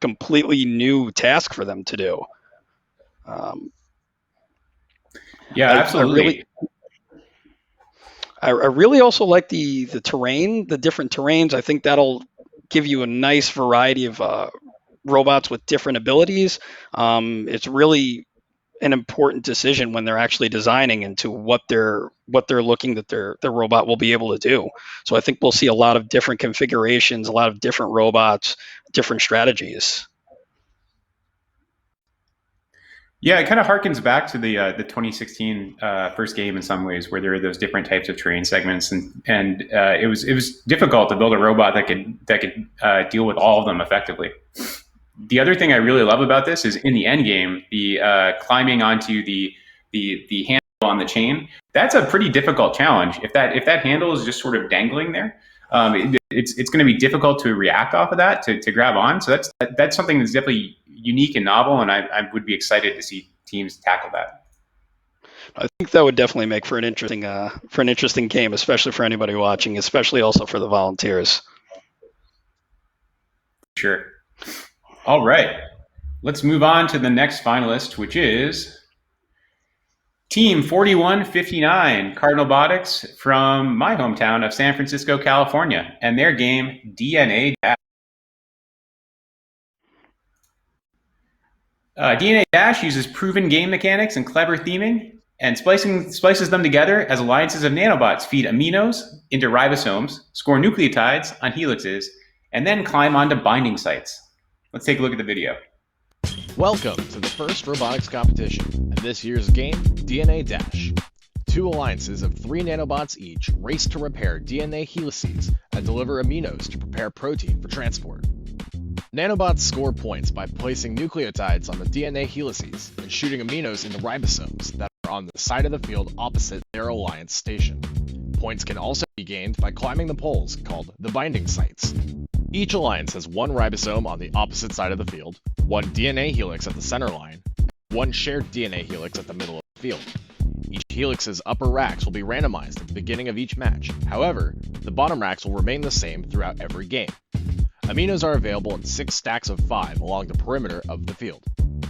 completely new task for them to do. Yeah, absolutely. I really also like the terrain, the different terrains. I think that'll give you a nice variety of robots with different abilities. It's really an important decision when they're actually designing into what they're looking that their robot will be able to do. So I think we'll see a lot of different configurations, a lot of different robots, different strategies. Yeah, it kind of harkens back to the 2016 first game in some ways, where there were those different types of terrain segments, and it was difficult to build a robot that could deal with all of them effectively. The other thing I really love about this is in the end game, the climbing onto the handle on the chain. That's a pretty difficult challenge. If that handle is just sort of dangling there, it's going to be difficult to react off of that to grab on. So that's something that's definitely unique and novel, and I would be excited to see teams tackle that. I think that would definitely make for an interesting game, especially for anybody watching, especially also for the volunteers. Sure. All right. Let's move on to the next finalist, which is Team 4159, Cardinal Robotics from my hometown of San Francisco, California, and their game DNA Dash. DNA Dash uses proven game mechanics and clever theming, and splices them together as alliances of nanobots feed aminos into ribosomes, score nucleotides on helixes, and then climb onto binding sites. Let's take a look at the video. Welcome to the first robotics competition, and this year's game, DNA Dash. 2 alliances of 3 nanobots each race to repair DNA helices and deliver aminos to prepare protein for transport. Nanobots score points by placing nucleotides on the DNA helices and shooting aminos into ribosomes that are on the side of the field opposite their alliance station. Points can also be gained by climbing the poles called the binding sites. Each alliance has 1 ribosome on the opposite side of the field, 1 DNA helix at the center line, and 1 shared DNA helix at the middle of the field. Each helix's upper racks will be randomized at the beginning of each match. However, the bottom racks will remain the same throughout every game. Aminos are available in 6 stacks of 5 along the perimeter of the field.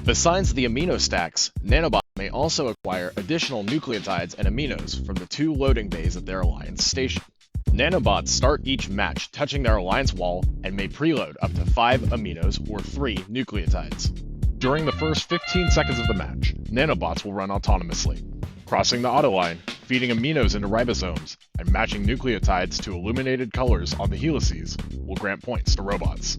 Besides the amino stacks, nanobots may also acquire additional nucleotides and aminos from the 2 loading bays at their alliance station. Nanobots start each match touching their alliance wall and may preload up to 5 aminos or 3 nucleotides. During the first 15 seconds of the match, nanobots will run autonomously, crossing the autoline, feeding aminos into ribosomes, and matching nucleotides to illuminated colors on the helices will grant points to robots.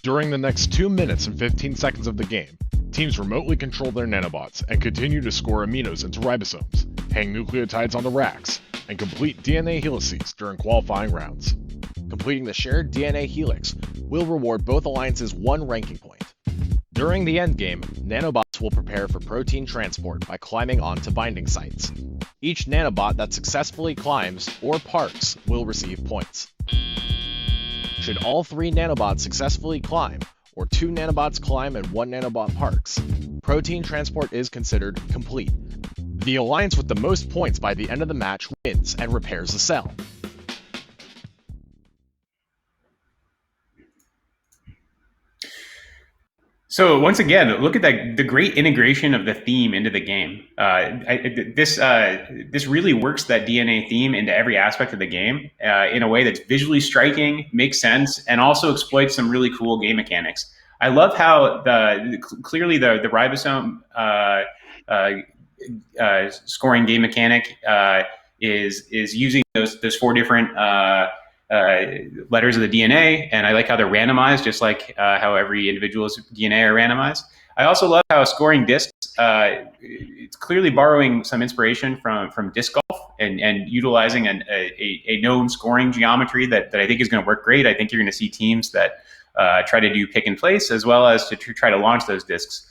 During the next 2 minutes and 15 seconds of the game, teams remotely control their nanobots and continue to score aminos into ribosomes, hang nucleotides on the racks, and complete DNA helices during qualifying rounds. Completing the shared DNA helix will reward both alliances 1 ranking point. During the endgame, nanobots will prepare for protein transport by climbing onto binding sites. Each nanobot that successfully climbs or parks will receive points. Should all 3 nanobots successfully climb, or 2 nanobots climb and 1 nanobot parks, protein transport is considered complete. The alliance with the most points by the end of the match wins and repairs the cell. So once again, look at the great integration of the theme into the game. This really works that DNA theme into every aspect of the game in a way that's visually striking, makes sense, and also exploits some really cool game mechanics. I love how clearly the ribosome scoring game mechanic is using those 4 different letters of the DNA, and I like how they're randomized, just like how every individual's DNA are randomized. I also love how scoring discs, it's clearly borrowing some inspiration from disc golf and utilizing a known scoring geometry that I think is going to work great. I think you're going to see teams that try to do pick and place, as well as to try to launch those discs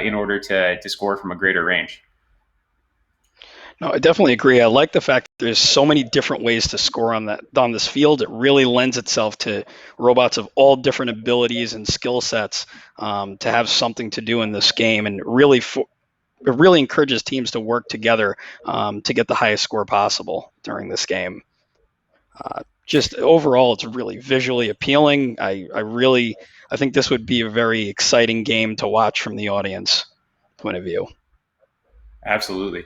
in order to score from a greater range. No, I definitely agree. I like the fact that there's so many different ways to score on this field. It really lends itself to robots of all different abilities and skill sets to have something to do in this game, and it really encourages teams to work together to get the highest score possible during this game. Just overall, it's really visually appealing. I think this would be a very exciting game to watch from the audience point of view. Absolutely.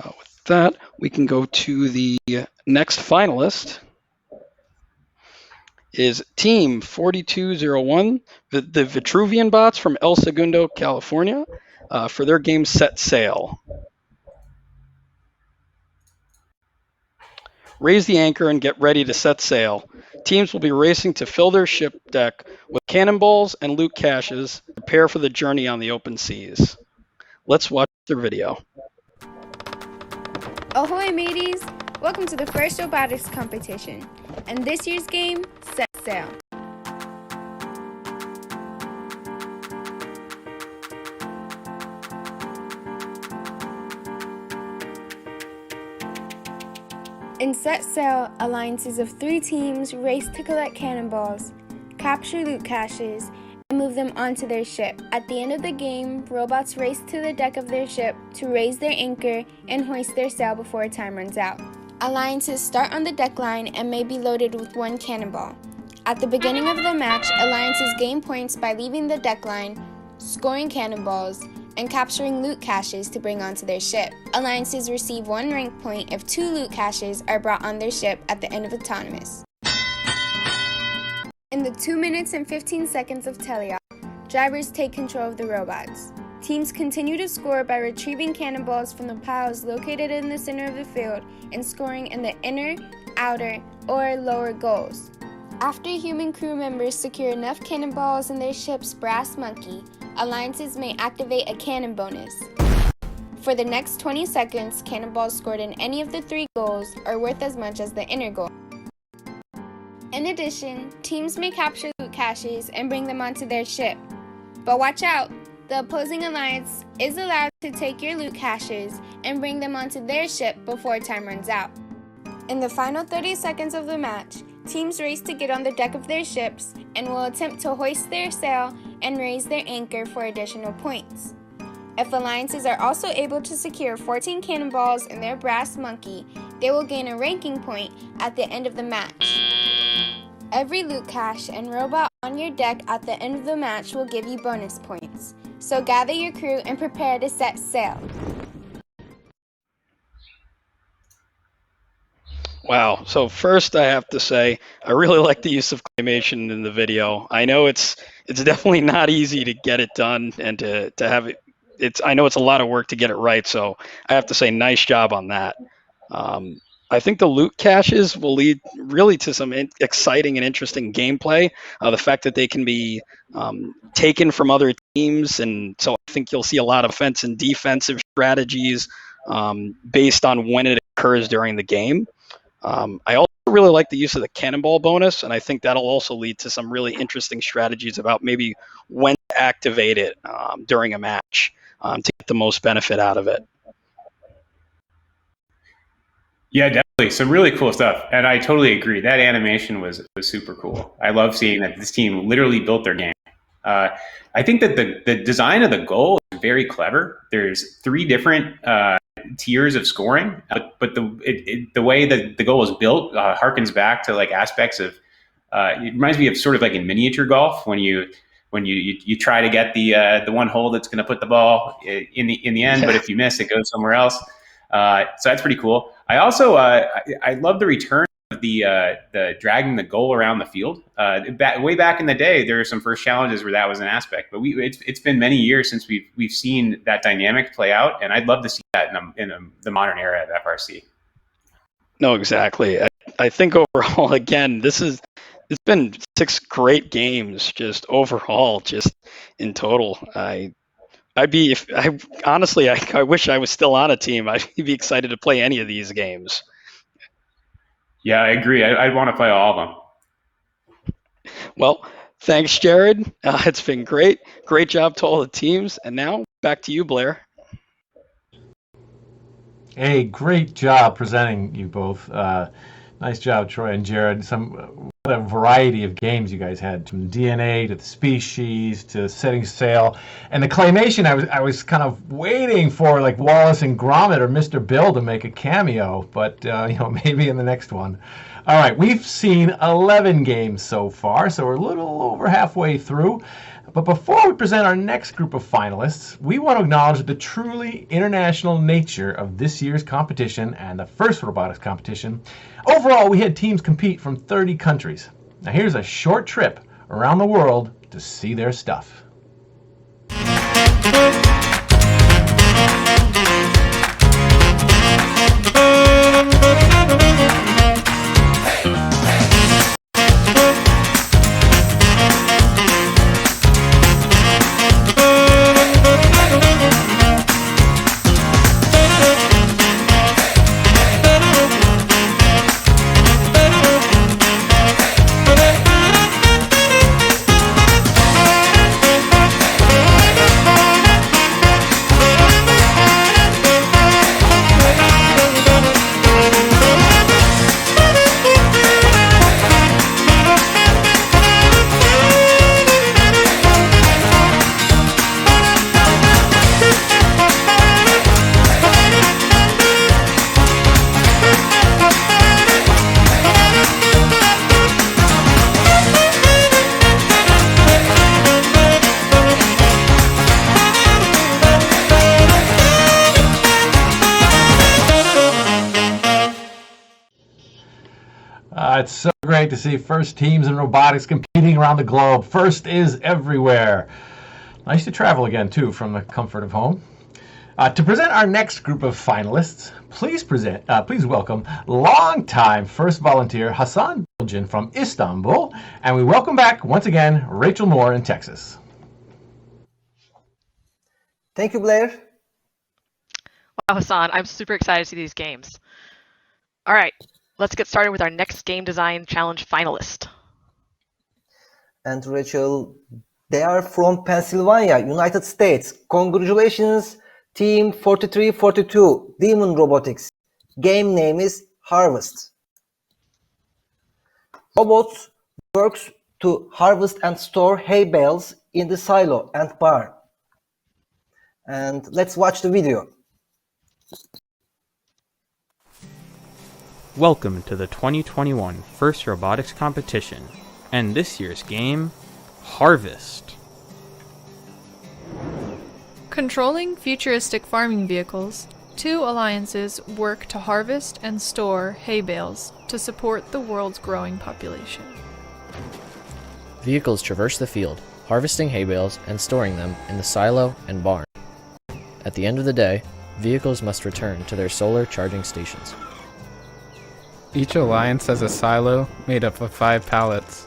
With that, we can go to the next finalist. is Team 4201, the Vitruvian bots from El Segundo, California, for their game Set Sail. Raise the anchor and get ready to set sail. Teams will be racing to fill their ship deck with cannonballs and loot caches to prepare for the journey on the open seas. Let's watch their video. Ahoy mateys! Welcome to the first robotics competition, and this year's game, Set Sail. In Set Sail, alliances of 3 teams race to collect cannonballs, capture loot caches, and move them onto their ship. At the end of the game, robots race to the deck of their ship to raise their anchor and hoist their sail before time runs out. Alliances start on the deck line and may be loaded with 1 cannonball. At the beginning of the match, alliances gain points by leaving the deck line, scoring cannonballs, and capturing loot caches to bring onto their ship. Alliances receive 1 rank point if 2 loot caches are brought on their ship at the end of Autonomous. In the 2 minutes and 15 seconds of teleop, drivers take control of the robots. Teams continue to score by retrieving cannonballs from the piles located in the center of the field and scoring in the inner, outer, or lower goals. After human crew members secure enough cannonballs in their ship's brass monkey, alliances may activate a cannon bonus. For the next 20 seconds, cannonballs scored in any of the 3 goals are worth as much as the inner goal. In addition, teams may capture loot caches and bring them onto their ship. But watch out! The opposing alliance is allowed to take your loot caches and bring them onto their ship before time runs out. In the final 30 seconds of the match, teams race to get on the deck of their ships and will attempt to hoist their sail and raise their anchor for additional points. If alliances are also able to secure 14 cannonballs in their brass monkey, they will gain a ranking point at the end of the match. Every loot cache and robot on your deck at the end of the match will give you bonus points. So gather your crew and prepare to set sail. Wow. So first I have to say, I really like the use of claymation in the video. I know it's definitely not easy to get it done and to have it. I know it's a lot of work to get it right. So I have to say, nice job on that. I think the loot caches will lead really to some exciting and interesting gameplay. The fact that they can be taken from other teams, and so I think you'll see a lot of offense and defensive strategies based on when it occurs during the game. I also really like the use of the cannonball bonus, and I think that'll also lead to some really interesting strategies about maybe when to activate it during a match to get the most benefit out of it. Yeah, definitely. Some really cool stuff. And I totally agree. That animation was super cool. I love seeing that this team literally built their game. I think that the design of the goal is very clever. There's 3 different tiers of scoring, but the way that the goal is built harkens back to like aspects of. It reminds me of sort of like in miniature golf when you try to get the one hole that's going to put the ball in the end, but if you miss, it goes somewhere else. So that's pretty cool. I also I love the return of the dragging the goal around the field. Way back in the day, there were some first challenges where that was an aspect, but it's been many years since we've seen that dynamic play out, and I'd love to see that in the modern era of FRC. No, exactly. I think overall, again, it's been 6 great games just overall, just in total. I wish I was still on a team. I'd be excited to play any of these games. Yeah, I agree. I'd want to play all of them. Well, thanks, Jared. It's been great. Great job to all the teams. And now back to you, Blair. Hey, great job presenting, you both. Nice job, Troy and Jared. What a variety of games you guys had, from DNA to the species to setting sail, and the claymation. I was kind of waiting for like Wallace and Gromit or Mr. Bill to make a cameo, but maybe in the next one. All right, we've seen 11 games so far, so we're a little over halfway through. But before we present our next group of finalists, we want to acknowledge the truly international nature of this year's competition and the first robotics competition. Overall, we had teams compete from 30 countries. Now here's a short trip around the world to see their stuff. It's so great to see FIRST teams in robotics competing around the globe. FIRST is everywhere. Nice to travel again, too, from the comfort of home. To present our next group of finalists, please welcome longtime FIRST volunteer Hasan Bilgin from Istanbul, and we welcome back once again Rachel Moore in Texas. Thank you, Blair. Wow, Hasan, I'm super excited to see these games. All right, let's get started with our next Game Design Challenge finalist. And Rachel, they are from Pennsylvania, United States. Congratulations, Team 4342, Demon Robotics. Game name is Harvest. Robots works to harvest and store hay bales in the silo and barn. And let's watch the video. Welcome to the 2021 FIRST Robotics Competition, and this year's game, Harvest. Controlling futuristic farming vehicles, two alliances work to harvest and store hay bales to support the world's growing population. Vehicles traverse the field, harvesting hay bales and storing them in the silo and barn. At the end of the day, vehicles must return to their solar charging stations. Each alliance has a silo made up of 5 pallets,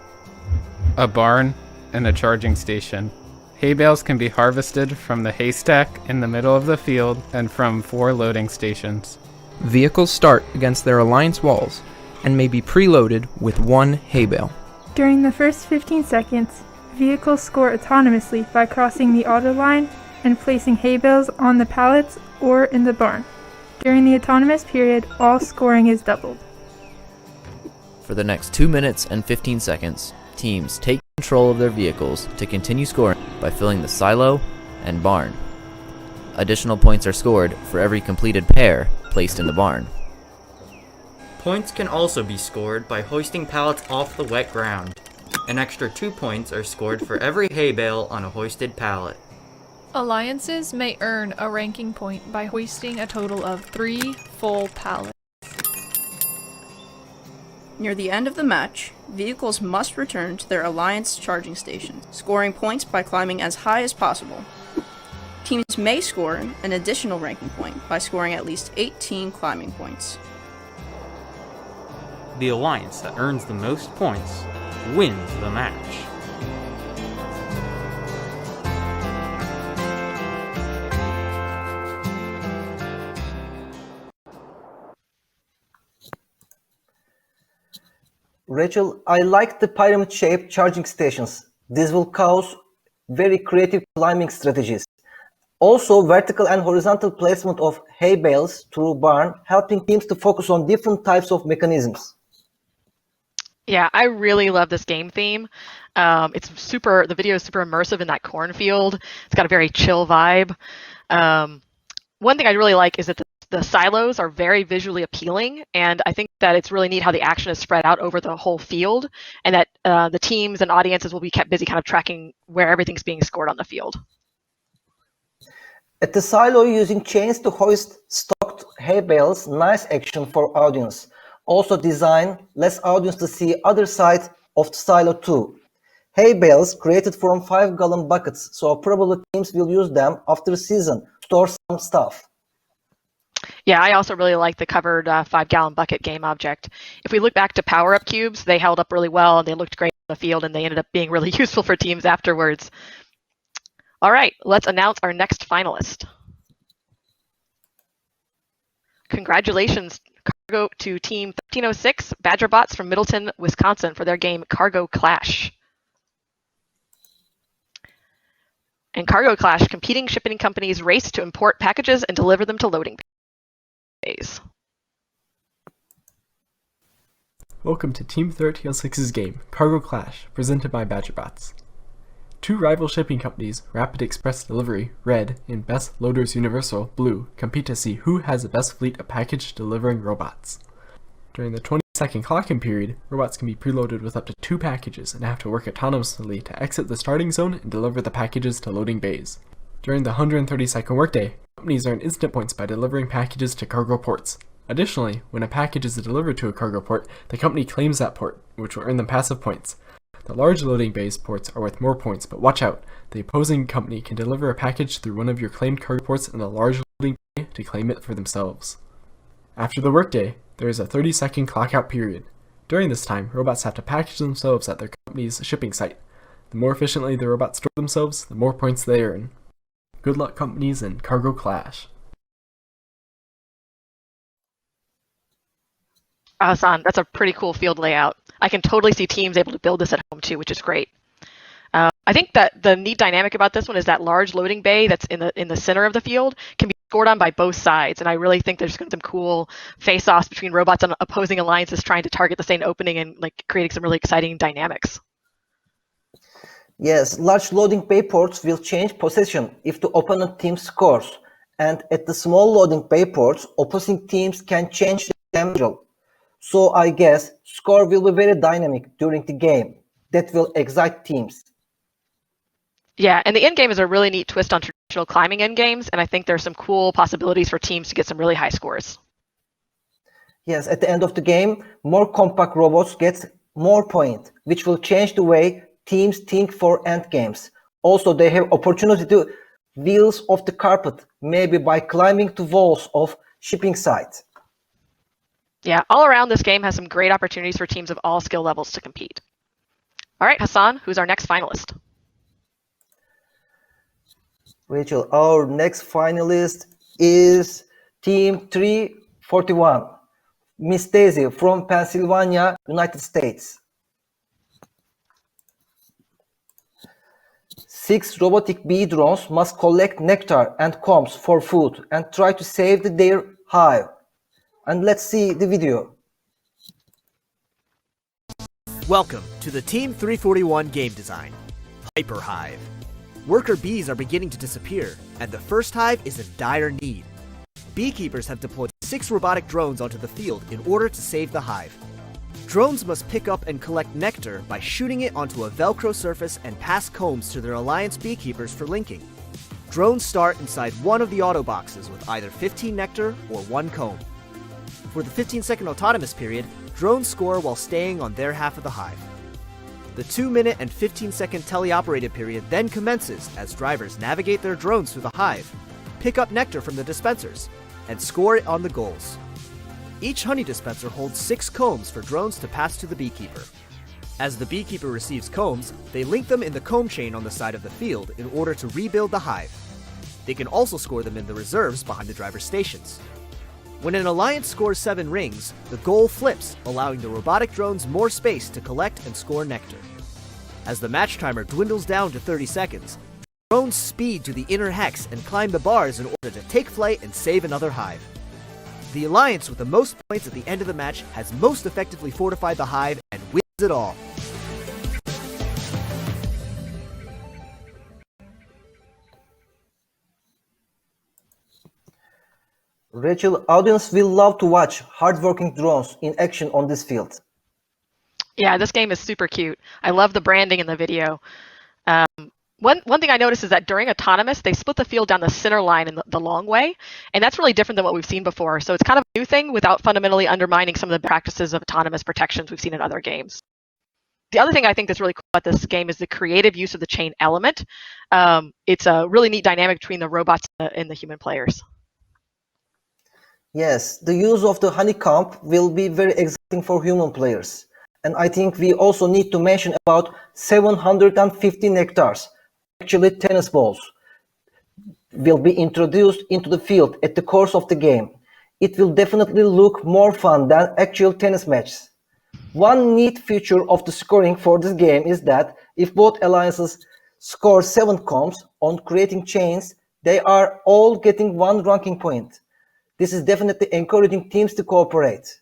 a barn, and a charging station. Hay bales can be harvested from the haystack in the middle of the field and from 4 loading stations. Vehicles start against their alliance walls and may be preloaded with 1 hay bale. During the first 15 seconds, vehicles score autonomously by crossing the auto line and placing hay bales on the pallets or in the barn. During the autonomous period, all scoring is doubled. For the next 2 minutes and 15 seconds, teams take control of their vehicles to continue scoring by filling the silo and barn. Additional points are scored for every completed pair placed in the barn. Points can also be scored by hoisting pallets off the wet ground. An extra 2 points are scored for every hay bale on a hoisted pallet. Alliances may earn a ranking point by hoisting a total of 3 full pallets. Near the end of the match, vehicles must return to their alliance charging stations, scoring points by climbing as high as possible. Teams may score an additional ranking point by scoring at least 18 climbing points. The alliance that earns the most points wins the match. Rachel, I like the pyramid-shaped charging stations. This will cause very creative climbing strategies. Also, vertical and horizontal placement of hay bales through barn, helping teams to focus on different types of mechanisms. Yeah, I really love this game theme. The video is super immersive in that cornfield. It's got a very chill vibe. One thing I really like is that the silos are very visually appealing, and I think that it's really neat how the action is spread out over the whole field, and that the teams and audiences will be kept busy kind of tracking where everything's being scored on the field. At the silo, using chains to hoist stocked hay bales, nice action for audience. Also design less audience to see other side of the Silo 2. Hay bales created from 5-gallon buckets, so probably teams will use them after the season to store some stuff. Yeah, I also really like the covered 5-gallon bucket game object. If we look back to power-up cubes, they held up really well and they looked great on the field and they ended up being really useful for teams afterwards. All right, let's announce our next finalist. Congratulations to Team 1306 Badgerbots from Middleton, Wisconsin for their game Cargo Clash. In Cargo Clash, competing shipping companies race to import packages and deliver them to loading bays. Welcome to Team 1306's game, Cargo Clash, presented by Badgerbots. Two rival shipping companies, Rapid Express Delivery, Red, and Best Loaders Universal, Blue, compete to see who has the best fleet of package delivering robots. During the 20-second clock-in period, robots can be preloaded with up to 2 packages and have to work autonomously to exit the starting zone and deliver the packages to loading bays. During the 130-second workday, companies earn instant points by delivering packages to cargo ports. Additionally, when a package is delivered to a cargo port, the company claims that port, which will earn them passive points. The large loading bays ports are worth more points, but watch out, the opposing company can deliver a package through one of your claimed cargo ports in the large loading bay to claim it for themselves. After the workday, there is a 30-second clock-out period. During this time, robots have to package themselves at their company's shipping site. The more efficiently the robots store themselves, the more points they earn. Good luck, companies, in Cargo Clash. Hassan, that's a pretty cool field layout. I can totally see teams able to build this at home too, which is great. I think that the neat dynamic about this one is that large loading bay that's in the center of the field can be scored on by both sides, and I really think there's going to be some cool face-offs between robots and opposing alliances trying to target the same opening and like creating some really exciting dynamics. Yes, large loading bay ports will change possession if the opponent team scores, and at the small loading bay ports, opposing teams can change the damage. So I guess score will be very dynamic during the game. That will excite teams. Yeah, and the end game is a really neat twist on traditional climbing end games, and I think there's some cool possibilities for teams to get some really high scores. Yes, at the end of the game, more compact robots get more points, which will change the way teams think for end games. Also, they have opportunity to wheels off the carpet, maybe by climbing to walls of shipping sites. Yeah, all around this game has some great opportunities for teams of all skill levels to compete. All right, Hassan, who's our next finalist? Rachel, our next finalist is Team 341, Miss Daisy from Pennsylvania, United States. 6 robotic bee drones must collect nectar and combs for food and try to save their hive. And let's see the video. Welcome to the Team 341 game design, Hyper Hive. Worker bees are beginning to disappear, and the first hive is in dire need. Beekeepers have deployed 6 robotic drones onto the field in order to save the hive. Drones must pick up and collect nectar by shooting it onto a Velcro surface and pass combs to their alliance beekeepers for linking. Drones start inside one of the auto boxes with either 15 nectar or 1 comb. For the 15-second autonomous period, drones score while staying on their half of the hive. The 2-minute and 15-second teleoperated period then commences as drivers navigate their drones through the hive, pick up nectar from the dispensers, and score it on the goals. Each honey dispenser holds 6 combs for drones to pass to the beekeeper. As the beekeeper receives combs, they link them in the comb chain on the side of the field in order to rebuild the hive. They can also score them in the reserves behind the driver's stations. When an alliance scores 7 rings, the goal flips, allowing the robotic drones more space to collect and score nectar. As the match timer dwindles down to 30 seconds, drones speed to the inner hex and climb the bars in order to take flight and save another hive. The alliance with the most points at the end of the match has most effectively fortified the hive and wins it all. Rachel, audience will love to watch hardworking drones in action on this field. Yeah, this game is super cute. I love the branding in the video. One thing I noticed is that during autonomous, they split the field down the center line in the long way, and that's really different than what we've seen before. So it's kind of a new thing without fundamentally undermining some of the practices of autonomous protections we've seen in other games. The other thing I think that's really cool about this game is the creative use of the chain element. It's a really neat dynamic between the robots and the human players. Yes, the use of the honeycomb will be very exciting for human players. And I think we also need to mention about 750 nectars, actually tennis balls, will be introduced into the field at the course of the game. It will definitely look more fun than actual tennis matches. One neat feature of the scoring for this game is that if both alliances score 7 comps on creating chains, they are all getting 1 ranking point. This is definitely encouraging teams to cooperate.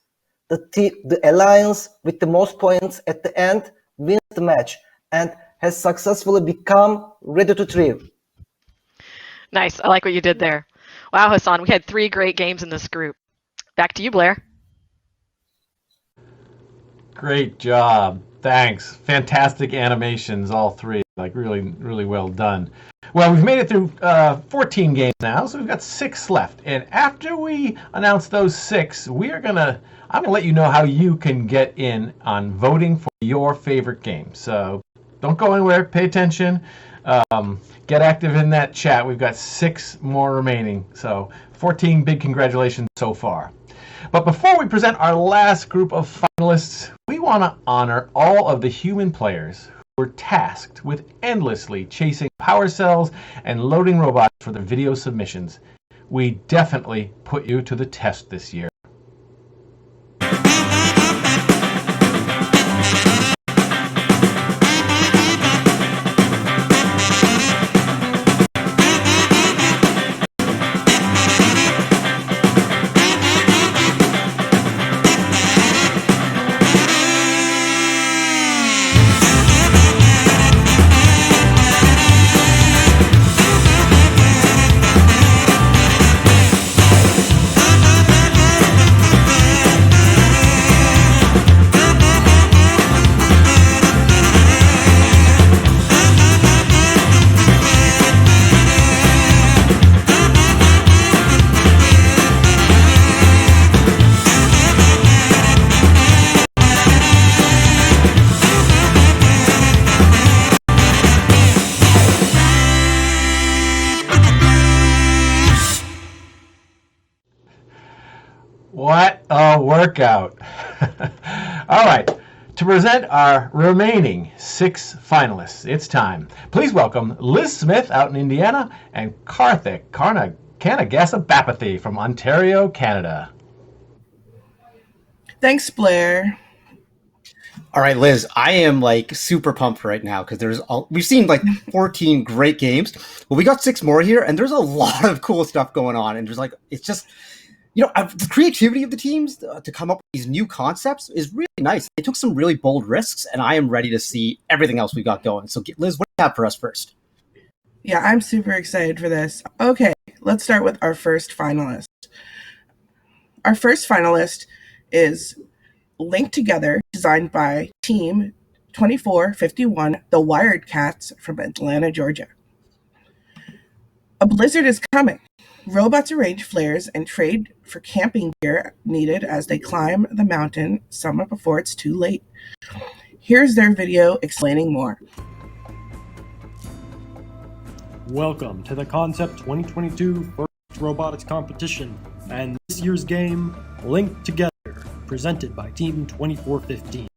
The alliance with the most points at the end wins the match and has successfully become ready to thrive. Nice. I like what you did there. Wow, Hassan, we had 3 great games in this group. Back to you, Blair. Great job. Thanks. Fantastic animations, all 3. Like really, really well done. Well, we've made it through 14 games now, so we've got 6 left. And after we announce those 6, I'm gonna let you know how you can get in on voting for your favorite game. So don't go anywhere. Pay attention. Get active in that chat. We've got 6 more remaining. So 14 big congratulations so far. But before we present our last group of finalists, we want to honor all of the human players who were tasked with endlessly chasing power cells and loading robots for their video submissions. We definitely put you to the test this year. What a workout. All right, to present our remaining 6 finalists, it's time. Please welcome Liz Smith out in Indiana and Karthik Kanagasabapathy from Ontario, Canada. Thanks, Blair. All right, Liz, I am like super pumped right now because we've seen like 14 great games. Well, we got 6 more here, and there's a lot of cool stuff going on. And there's it's just, the creativity of the teams to come up with these new concepts is really nice. They took some really bold risks, and I am ready to see everything else we got going. So, Liz, what do you have for us first? Yeah, I'm super excited for this. Okay, let's start with our first finalist. Our first finalist is Linked Together, designed by Team 2451, the Wired Cats from Atlanta, Georgia. A blizzard is coming. Robots arrange flares and trade for camping gear needed as they climb the mountain summer before it's too late. Here's their video explaining more. Welcome to the Concept 2022 First Robotics Competition and this year's game, Linked Together, presented by Team 2415.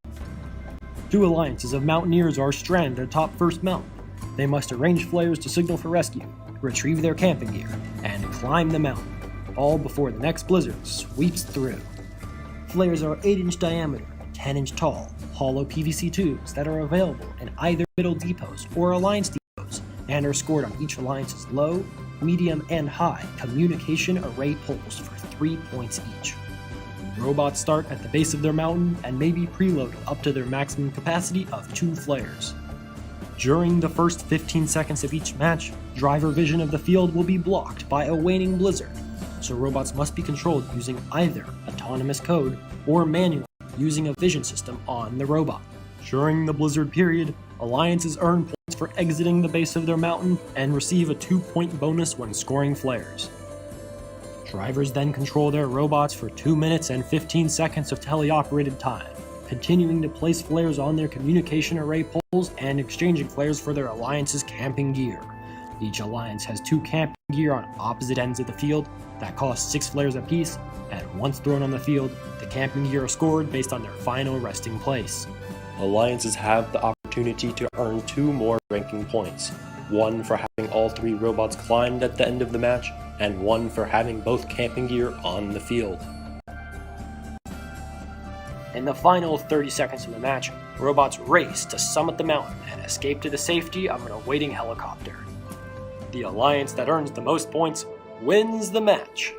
2 alliances of mountaineers are stranded atop First Mountain. They must arrange flares to signal for rescue, retrieve their camping gear, and climb the mountain, all before the next blizzard sweeps through. Flares are 8-inch diameter, 10-inch tall, hollow PVC tubes that are available in either middle depots or alliance depots and are scored on each alliance's low, medium, and high communication array poles for 3 points each. Robots start at the base of their mountain and may be preloaded up to their maximum capacity of 2 flares. During the first 15 seconds of each match, driver vision of the field will be blocked by a waning blizzard, so robots must be controlled using either autonomous code or manually using a vision system on the robot. During the blizzard period, alliances earn points for exiting the base of their mountain and receive a 2-point bonus when scoring flares. Drivers then control their robots for 2 minutes and 15 seconds of teleoperated time, continuing to place flares on their communication array poles and exchanging flares for their alliance's camping gear. Each alliance has 2 camping gear on opposite ends of the field that cost 6 flares apiece, and once thrown on the field, the camping gear are scored based on their final resting place. Alliances have the opportunity to earn 2 more ranking points, 1 for having all 3 robots climbed at the end of the match, and 1 for having both camping gear on the field. In the final 30 seconds of the match, robots race to summit the mountain and escape to the safety of an awaiting helicopter. The alliance that earns the most points wins the match.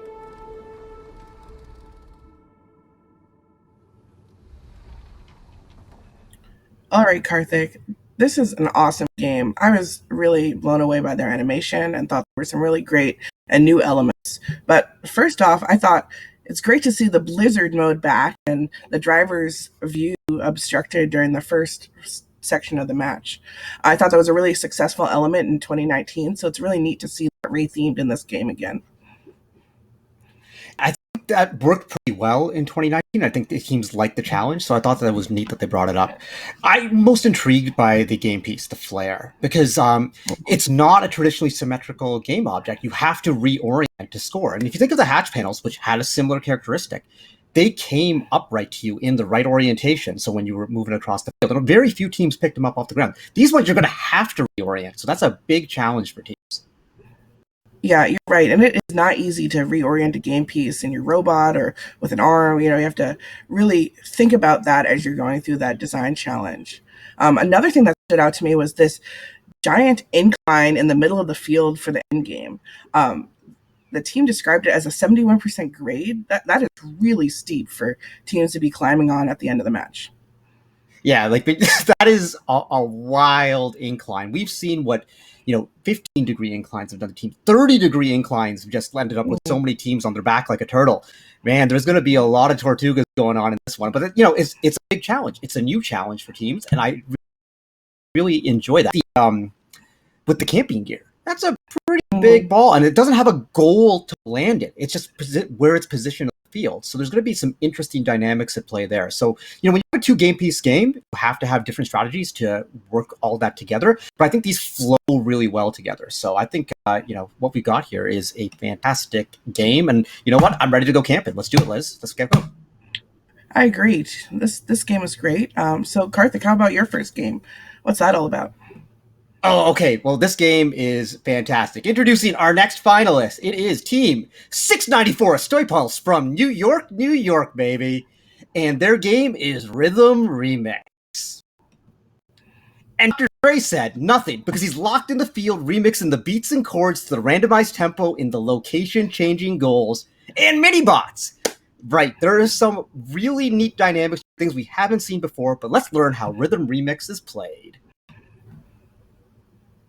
All right, Karthik, this is an awesome game. I was really blown away by their animation and thought there were some really great and new elements. But first off, I thought it's great to see the blizzard mode back and the driver's view obstructed during the first section of the match. I thought that was a really successful element in 2019, so it's really neat to see that rethemed in this game again. I think that worked pretty well in 2019. I think the teams liked the challenge, so I thought that was neat that they brought it up. I'm most intrigued by the game piece, the flare, because it's not a traditionally symmetrical game object. You have to reorient to score. And if you think of the hatch panels, which had a similar characteristic, they came upright to you in the right orientation. So when you were moving across the field, and very few teams picked them up off the ground. These ones you're going to have to reorient. So that's a big challenge for teams. Yeah, you're right. And it is not easy to reorient a game piece in your robot or with an arm. You have to really think about that as you're going through that design challenge. Another thing that stood out to me was this giant incline in the middle of the field for the end game. The team described it as a 71% grade. That is really steep for teams to be climbing on at the end of the match. Yeah, that is a wild incline. We've seen what 15-degree inclines have done to teams. 30-degree inclines have just ended up with so many teams on their back like a turtle. Man, there's going to be a lot of Tortugas going on in this one. But it's a big challenge. It's a new challenge for teams, and I really enjoy that. With the camping gear, that's a pretty big ball, and it doesn't have a goal to land it. It's just where it's positioned on the field. So there's going to be some interesting dynamics at play there. So, when you have a 2-game piece game, you have to have different strategies to work all that together. But I think these flow really well together. So I think, what we got here is a fantastic game. And you know what? I'm ready to go camping. Let's do it, Liz. Let's get going. I agreed. This game was great. So Karthik, how about your first game? What's that all about? Oh, okay. Well, this game is fantastic. Introducing our next finalist. It is Team 694 Stoypulse from New York, baby. And their game is Rhythm Remix. And Trey said nothing, because he's locked in the field remixing the beats and chords to the randomized tempo in the location-changing goals and mini-bots. Right, there is some really neat dynamics, things we haven't seen before, but let's learn how Rhythm Remix is played.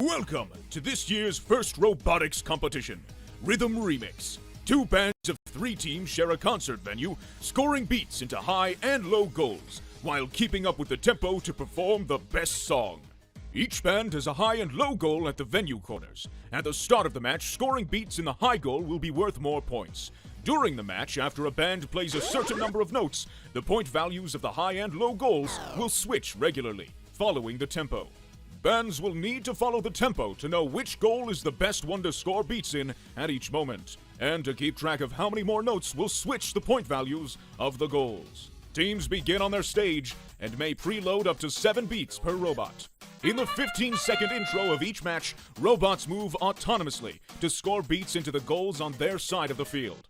Welcome to this year's first robotics competition, Rhythm Remix. 2 bands of 3 teams share a concert venue, scoring beats into high and low goals, while keeping up with the tempo to perform the best song. Each band has a high and low goal at the venue corners. At the start of the match, scoring beats in the high goal will be worth more points. During the match, after a band plays a certain number of notes, the point values of the high and low goals will switch regularly, following the tempo. Bands will need to follow the tempo to know which goal is the best one to score beats in at each moment, and to keep track of how many more notes will switch the point values of the goals. Teams begin on their stage and may preload up to 7 beats per robot. In the 15-second intro of each match, robots move autonomously to score beats into the goals on their side of the field.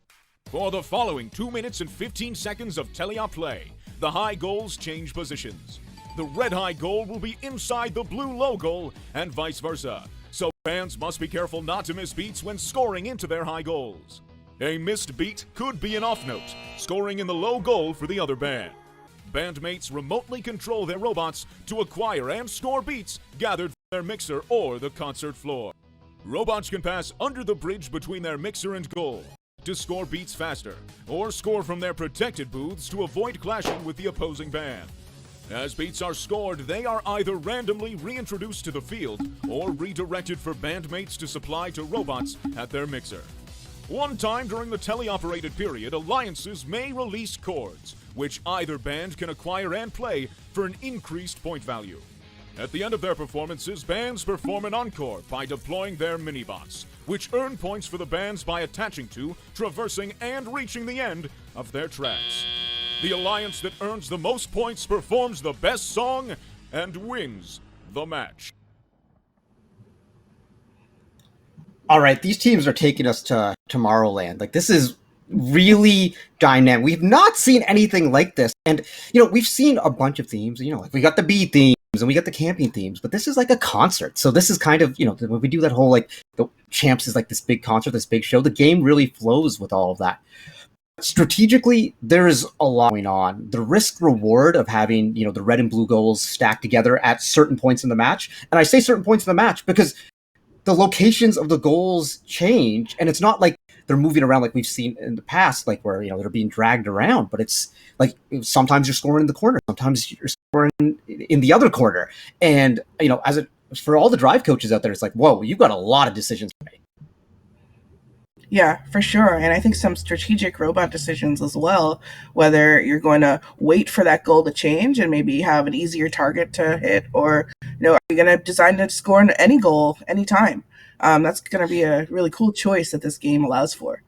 For the following 2 minutes and 15 seconds of teleop play, the high goals change positions. The red high goal will be inside the blue low goal, and vice versa. So fans must be careful not to miss beats when scoring into their high goals. A missed beat could be an off note, scoring in the low goal for the other band. Bandmates remotely control their robots to acquire and score beats gathered from their mixer or the concert floor. Robots can pass under the bridge between their mixer and goal to score beats faster, or score from their protected booths to avoid clashing with the opposing band. As beats are scored, they are either randomly reintroduced to the field or redirected for bandmates to supply to robots at their mixer. One time during the teleoperated period, alliances may release chords, which either band can acquire and play for an increased point value. At the end of their performances, bands perform an encore by deploying their mini-bots, which earn points for the bands by attaching to, traversing, and reaching the end of their tracks. The alliance that earns the most points performs the best song and wins the match. All right, these teams are taking us to Tomorrowland. Like, this is really dynamic. We've not seen anything like this. And, we've seen a bunch of themes. Like we got the bee themes and we got the camping themes, but this is like a concert. So this is kind of, when we do that whole, like, the Champs is like this big concert, this big show, the game really flows with all of that. Strategically, there is a lot going on. The risk reward of having, the red and blue goals stacked together at certain points in the match. And I say certain points in the match because the locations of the goals change, and it's not like they're moving around like we've seen in the past, like where, they're being dragged around, but it's like sometimes you're scoring in the corner, sometimes you're scoring in the other corner. And, for all the drive coaches out there, it's like, whoa, you've got a lot of decisions to make. Yeah, for sure. And I think some strategic robot decisions as well, whether you're going to wait for that goal to change and maybe have an easier target to hit, or, are you going to design to score any goal anytime? That's going to be a really cool choice that this game allows for.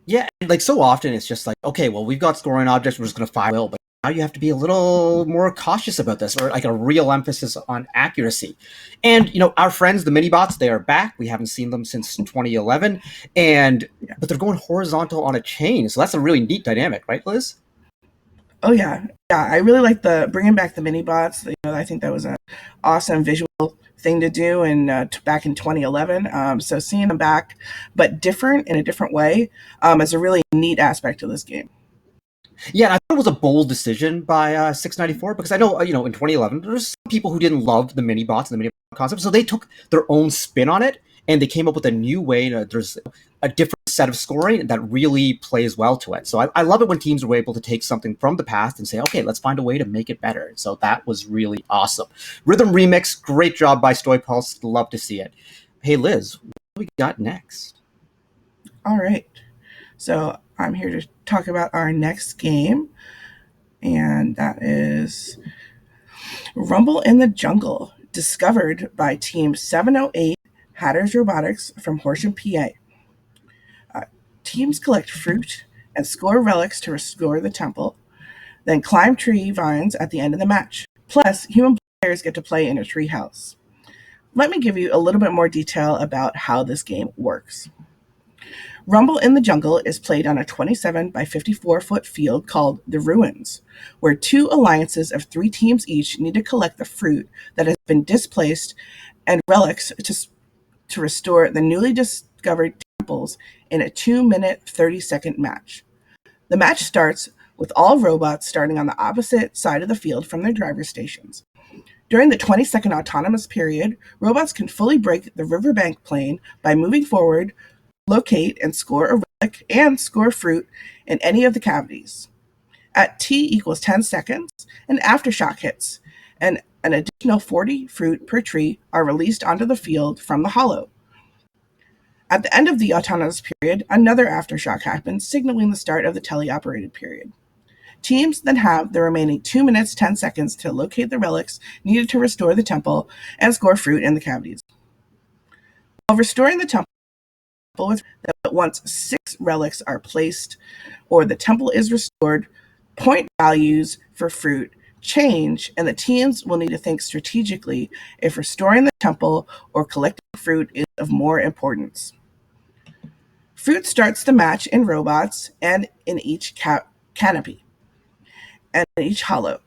Yeah, like so often it's just like, okay, well, we've got scoring objects, we're just going to fire will, but now you have to be a little more cautious about this, or like a real emphasis on accuracy. And, our friends, the mini-bots, they are back. We haven't seen them since 2011, but they're going horizontal on a chain. So that's a really neat dynamic, right, Liz? Oh, yeah. Yeah, I really like bringing back the mini-bots. I think that was an awesome visual thing to do back in 2011. So seeing them back, but different in a different way, is a really neat aspect of this game. Yeah, and I thought it was a bold decision by 694, because I know, in 2011, there's some people who didn't love the mini-bots and the mini-bot concept, so they took their own spin on it, and they came up with a new way. There's a different set of scoring that really plays well to it. So I love it when teams are able to take something from the past and say, okay, let's find a way to make it better. So that was really awesome. Rhythm Remix, great job by Stoy Pulse. Love to see it. Hey, Liz, what do we got next? All right. So I'm here to talk about our next game, and that is Rumble in the Jungle, discovered by Team 708 Hatters Robotics from Horsham, PA. Teams collect fruit and score relics to restore the temple, then climb tree vines at the end of the match. Plus, human players get to play in a tree house. Let me give you a little bit more detail about how this game works. Rumble in the Jungle is played on a 27 by 54 foot field called the Ruins, where two alliances of 3 teams each need to collect the fruit that has been displaced and relics to restore the newly discovered temples in a 2-minute, 30-second match. The match starts with all robots starting on the opposite side of the field from their driver stations. During the 20-second autonomous period, robots can fully break the riverbank plane by moving forward, locate and score a relic, and score fruit in any of the cavities. At T equals 10 seconds, an aftershock hits, and an additional 40 fruit per tree are released onto the field from the hollow. At the end of the autonomous period, another aftershock happens, signaling the start of the teleoperated period. Teams then have the remaining 2 minutes, 10 seconds to locate the relics needed to restore the temple and score fruit in the cavities. While restoring the temple, once 6 relics are placed or the temple is restored, point values for fruit change, and the teams will need to think strategically if restoring the temple or collecting fruit is of more importance. Fruit starts the match in robots and in each canopy and in each hollow.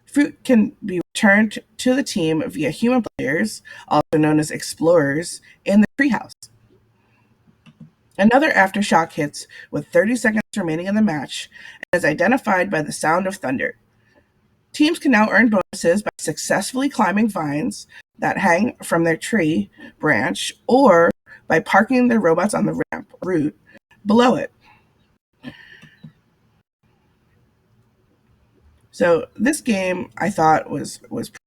Fruit can be returned to the team via human players, also known as explorers, in the treehouse. Another aftershock hits with 30 seconds remaining in the match and is identified by the sound of thunder. Teams can now earn bonuses by successfully climbing vines that hang from their tree branch or by parking their robots on the ramp route below it. So this game I thought was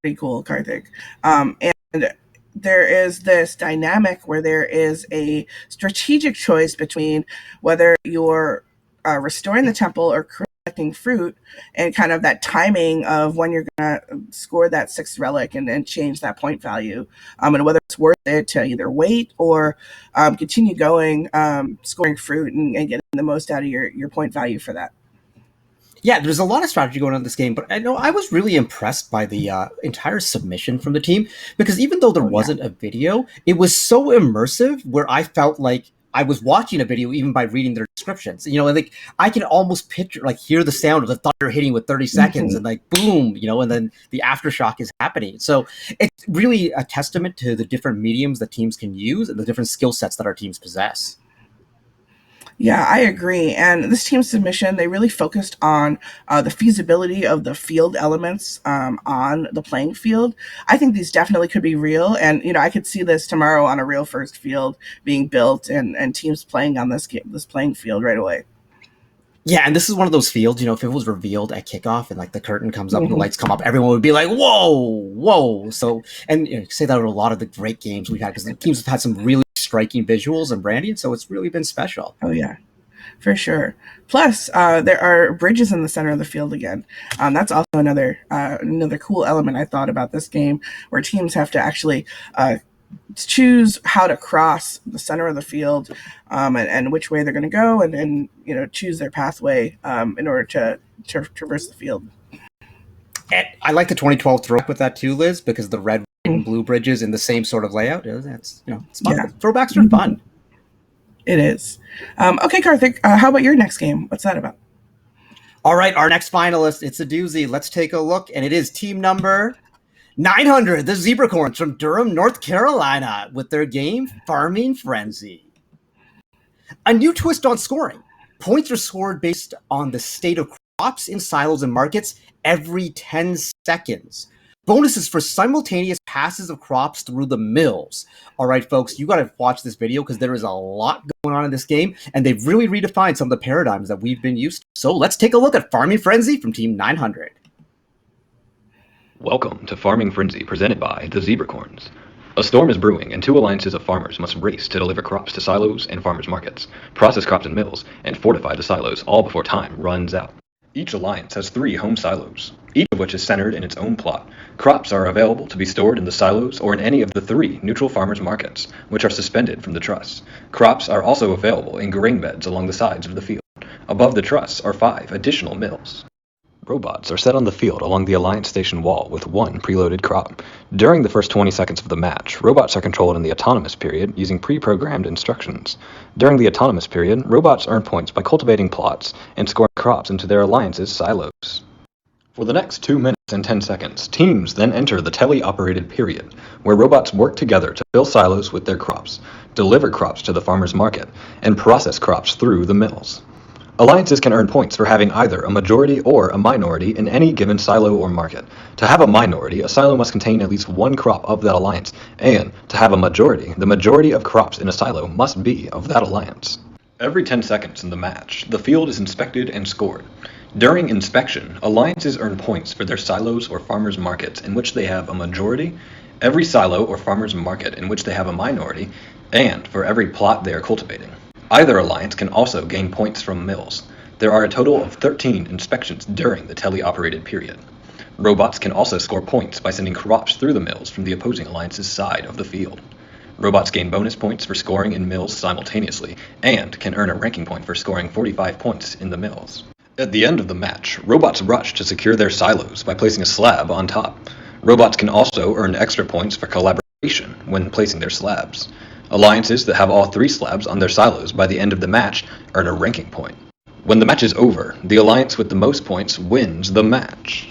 pretty cool, Karthik. And there is this dynamic where there is a strategic choice between whether you're restoring the temple or creating collecting fruit and kind of that timing of when you're going to score that 6th relic and change that point value, and whether it's worth it to either wait or continue going, scoring fruit and getting the most out of your point value for that. Yeah, there's a lot of strategy going on in this game, but I know I was really impressed by the entire submission from the team, because even though there wasn't a video, it was so immersive where I felt like I was watching a video even by reading their descriptions. Like I can almost picture, like, hear the sound of the thunder hitting with 30 seconds and like boom, and then the aftershock is happening. So it's really a testament to the different mediums that teams can use and the different skill sets that our teams possess. Yeah, I agree. And this team submission, they really focused on the feasibility of the field elements on the playing field. I think these definitely could be real. And, I could see this tomorrow on a real first field being built and teams playing on this playing field right away. Yeah, and this is one of those fields, if it was revealed at kickoff and like the curtain comes up and the lights come up, everyone would be like, whoa. So, and say that with a lot of the great games we've had, because the teams have had some really striking visuals and branding, so it's really been special. Oh yeah, for sure. Plus, there are bridges in the center of the field again. That's also another cool element I thought about this game, where teams have to actually choose how to cross the center of the field, and which way they're going to go, and choose their pathway in order to traverse the field. And I like the 2012 throwback with that too, Liz, because the red, white, and blue bridges in the same sort of layout. That's it's fun. Yeah. Throwbacks are fun. It is. Okay, Karthik, how about your next game? What's that about? All right, our next finalist, it's a doozy. Let's take a look, and it is team number 900, the Zebracorns from Durham, North Carolina, with their game Farming Frenzy. A new twist on scoring. Points are scored based on the state of crops in silos and markets every 10 seconds. Bonuses for simultaneous passes of crops through the mills. All right, folks, you got to watch this video because there is a lot going on in this game, and they've really redefined some of the paradigms that we've been used to. So let's take a look at Farming Frenzy from Team 900. Welcome to Farming Frenzy, presented by the Zebracorns. A storm is brewing, and two alliances of farmers must race to deliver crops to silos and farmers' markets, process crops in mills, and fortify the silos, all before time runs out. Each alliance has 3 home silos, each of which is centered in its own plot. Crops are available to be stored in the silos or in any of the 3 neutral farmers' markets, which are suspended from the truss. Crops are also available in grain beds along the sides of the field. Above the truss are 5 additional mills. Robots are set on the field along the Alliance Station wall with 1 preloaded crop. During the first 20 seconds of the match, robots are controlled in the autonomous period using pre-programmed instructions. During the autonomous period, robots earn points by cultivating plots and scoring crops into their alliance's silos. For the next 2 minutes and 10 seconds, teams then enter the tele-operated period, where robots work together to fill silos with their crops, deliver crops to the farmer's market, and process crops through the mills. Alliances can earn points for having either a majority or a minority in any given silo or market. To have a minority, a silo must contain at least 1 crop of that alliance, and to have a majority, the majority of crops in a silo must be of that alliance. Every 10 seconds in the match, the field is inspected and scored. During inspection, alliances earn points for their silos or farmers' markets in which they have a majority, every silo or farmers' market in which they have a minority, and for every plot they are cultivating. Either alliance can also gain points from mills. There are a total of 13 inspections during the tele-operated period. Robots can also score points by sending crops through the mills from the opposing alliance's side of the field. Robots gain bonus points for scoring in mills simultaneously, and can earn a ranking point for scoring 45 points in the mills. At the end of the match, robots rush to secure their silos by placing a slab on top. Robots can also earn extra points for collaboration when placing their slabs. Alliances that have all 3 slabs on their silos by the end of the match earn a ranking point. When the match is over, the alliance with the most points wins the match.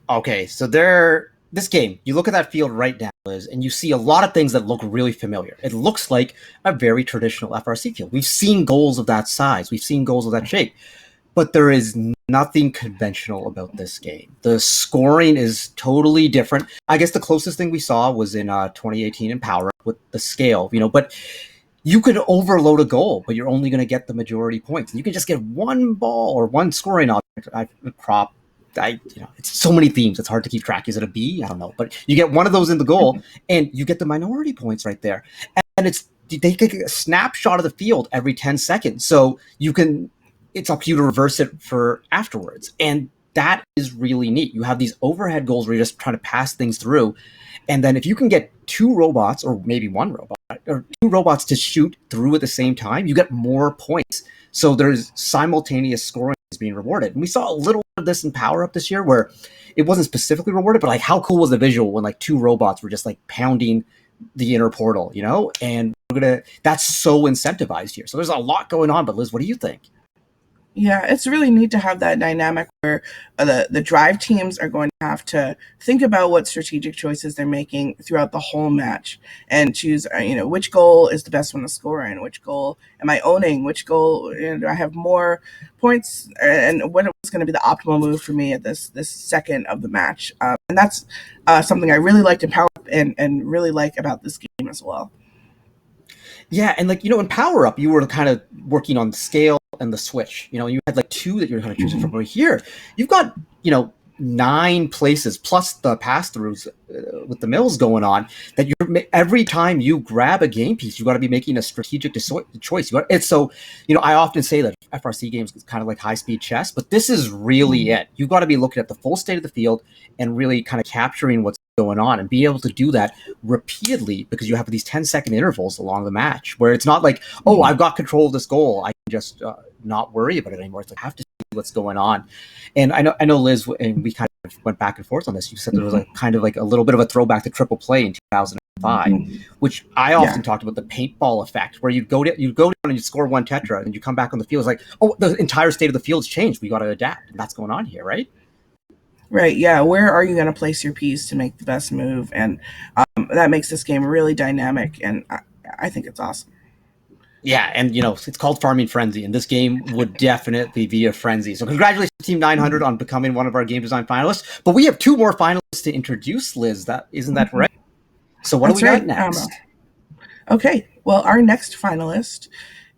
Okay, so this game, you look at that field right now, Liz, and you see a lot of things that look really familiar. It looks like a very traditional FRC field. We've seen goals of that size. We've seen goals of that shape. But there is nothing conventional about this game. The scoring is totally different. I guess the closest thing we saw was in 2018 in Power with the scale, but you could overload a goal, but you're only going to get the majority points. And you can just get 1 ball or 1 scoring object, a crop, it's so many themes. It's hard to keep track. Is it a B? I don't know. But you get one of those in the goal, and you get the minority points right there. And they take a snapshot of the field every 10 seconds. So it's up to you to reverse it for afterwards. And that is really neat. You have these overhead goals where you're just trying to pass things through. And then if you can get two robots, or maybe one robot, or two robots to shoot through at the same time, you get more points. So there's simultaneous scoring is being rewarded. And we saw a little bit of this in Power Up this year where it wasn't specifically rewarded, but like how cool was the visual when like two robots were just like pounding the inner portal, And that's so incentivized here. So there's a lot going on, but Liz, what do you think? Yeah, it's really neat to have that dynamic where the drive teams are going to have to think about what strategic choices they're making throughout the whole match and choose, which goal is the best one to score in, which goal am I owning, which goal do I have more points, and what is going to be the optimal move for me at this second of the match. And that's something I really liked in Power Up and really like about this game as well. Yeah, and in Power Up, you were kind of working on the scale and the switch. You had like two that you're kind of choosing from. Over here, you've got 9 places plus the pass-throughs with the mills going on. That every time you grab a game piece, you got to be making a strategic choice. I often say that FRC games is kind of like high-speed chess, but this is really it. You've got to be looking at the full state of the field and really kind of capturing what's going on and be able to do that repeatedly because you have these 10-second intervals along the match where it's not like, oh, I've got control of this goal, I can just not worry about it anymore. It's like I have to see what's going on. And I know Liz, and we kind of went back and forth on this. You said there was kind of like a little bit of a throwback to Triple Play in 2005, which I often talked about the paintball effect, where you go down and you score one tetra, and you come back on the field. It's like, oh, the entire state of the field's changed. We got to adapt, and that's going on here, right? Right, yeah. Where are you going to place your piece to make the best move? And that makes this game really dynamic, and I think it's awesome. Yeah, and it's called Farming Frenzy, and this game would definitely be a frenzy. So congratulations to Team 900 on becoming one of our game design finalists. But we have 2 more finalists to introduce, Liz. Isn't that right? So what do we got next? Okay, well, our next finalist,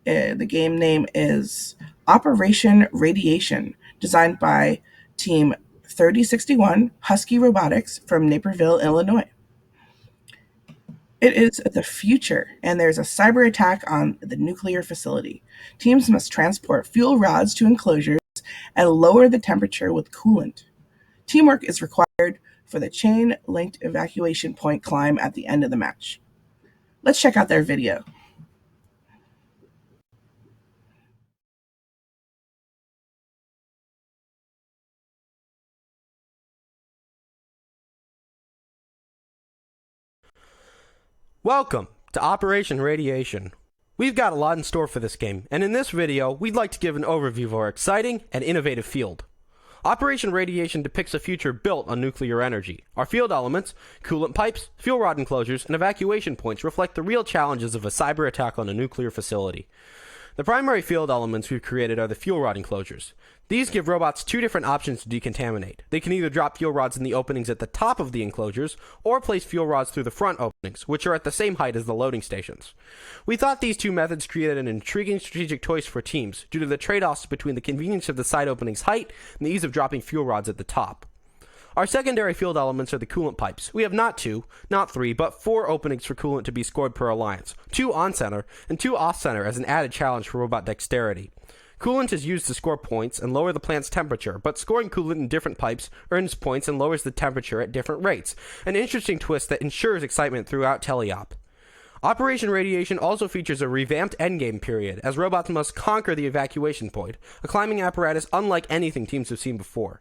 the game name is Operation Radiation, designed by Team 3061 Husky Robotics from Naperville, Illinois. It is the future, and there's a cyber attack on the nuclear facility. Teams must transport fuel rods to enclosures and lower the temperature with coolant. Teamwork is required for the chain-linked evacuation point climb at the end of the match. Let's check out their video. Welcome to Operation Radiation. We've got a lot in store for this game, and in this video, we'd like to give an overview of our exciting and innovative field. Operation Radiation depicts a future built on nuclear energy. Our field elements, coolant pipes, fuel rod enclosures, and evacuation points reflect the real challenges of a cyber attack on a nuclear facility. The primary field elements we've created are the fuel rod enclosures. These give robots 2 different options to decontaminate. They can either drop fuel rods in the openings at the top of the enclosures, or place fuel rods through the front openings, which are at the same height as the loading stations. We thought these 2 methods created an intriguing strategic choice for teams, due to the trade-offs between the convenience of the side opening's height and the ease of dropping fuel rods at the top. Our secondary field elements are the coolant pipes. We have not 2, not 3, but 4 openings for coolant to be scored per alliance, 2 on-center and 2 off-center as an added challenge for robot dexterity. Coolant is used to score points and lower the plant's temperature, but scoring coolant in different pipes earns points and lowers the temperature at different rates, an interesting twist that ensures excitement throughout teleop. Operation Radiation also features a revamped endgame period, as robots must conquer the evacuation point, a climbing apparatus unlike anything teams have seen before.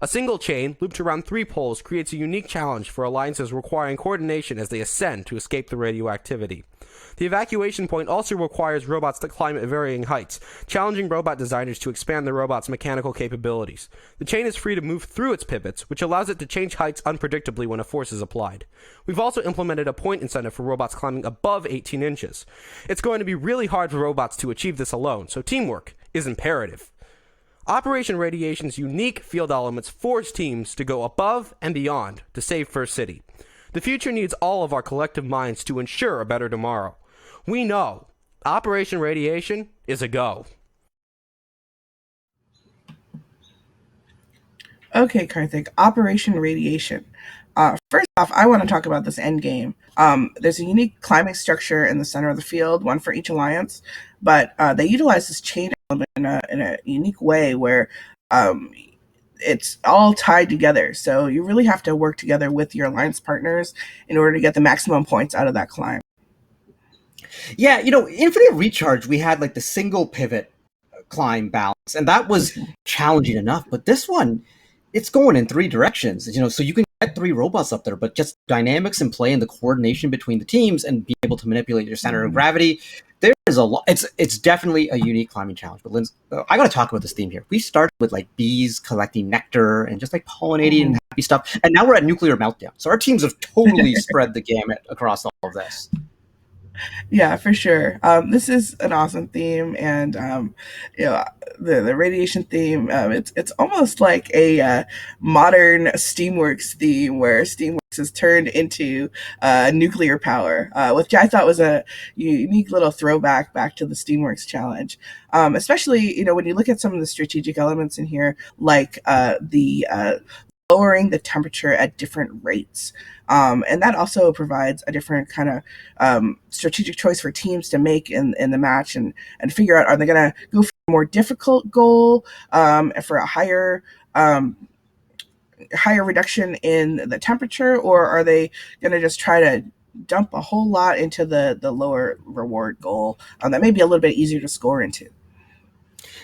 A single chain, looped around 3 poles, creates a unique challenge for alliances requiring coordination as they ascend to escape the radioactivity. The evacuation point also requires robots to climb at varying heights, challenging robot designers to expand the robot's mechanical capabilities. The chain is free to move through its pivots, which allows it to change heights unpredictably when a force is applied. We've also implemented a point incentive for robots climbing above 18 inches. It's going to be really hard for robots to achieve this alone, so teamwork is imperative. Operation Radiation's unique field elements force teams to go above and beyond to save First City. The future needs all of our collective minds to ensure a better tomorrow. We know Operation Radiation is a go. Okay, Karthik, Operation Radiation. First off, I want to talk about this end game. There's a unique climbing structure in the center of the field, one for each alliance, but they utilize this chain element in a unique way where um, it's all tied together. So you really have to work together with your alliance partners in order to get the maximum points out of that climb. Yeah, Infinite Recharge, we had like the single pivot climb balance, and that was challenging enough. But this one, it's going in three directions, so you can get three robots up there, but just dynamics and play and the coordination between the teams and be able to manipulate your center of gravity. There is a lot. It's definitely a unique climbing challenge. But Linz, I got to talk about this theme here. We started with like bees collecting nectar and just like pollinating and happy stuff, and now we're at nuclear meltdown. So our teams have totally spread the gamut across all of this. Yeah, for sure. This is an awesome theme, and the radiation theme. It's almost like a modern Steamworks theme, where Steamworks is turned into nuclear power, which I thought was a unique little throwback back to the Steamworks challenge. Especially, when you look at some of the strategic elements in here, like the lowering the temperature at different rates. And that also provides a different kind of strategic choice for teams to make in the match and figure out, are they going to go for a more difficult goal, for a higher reduction in the temperature, or are they going to just try to dump a whole lot into the lower reward goal that may be a little bit easier to score into?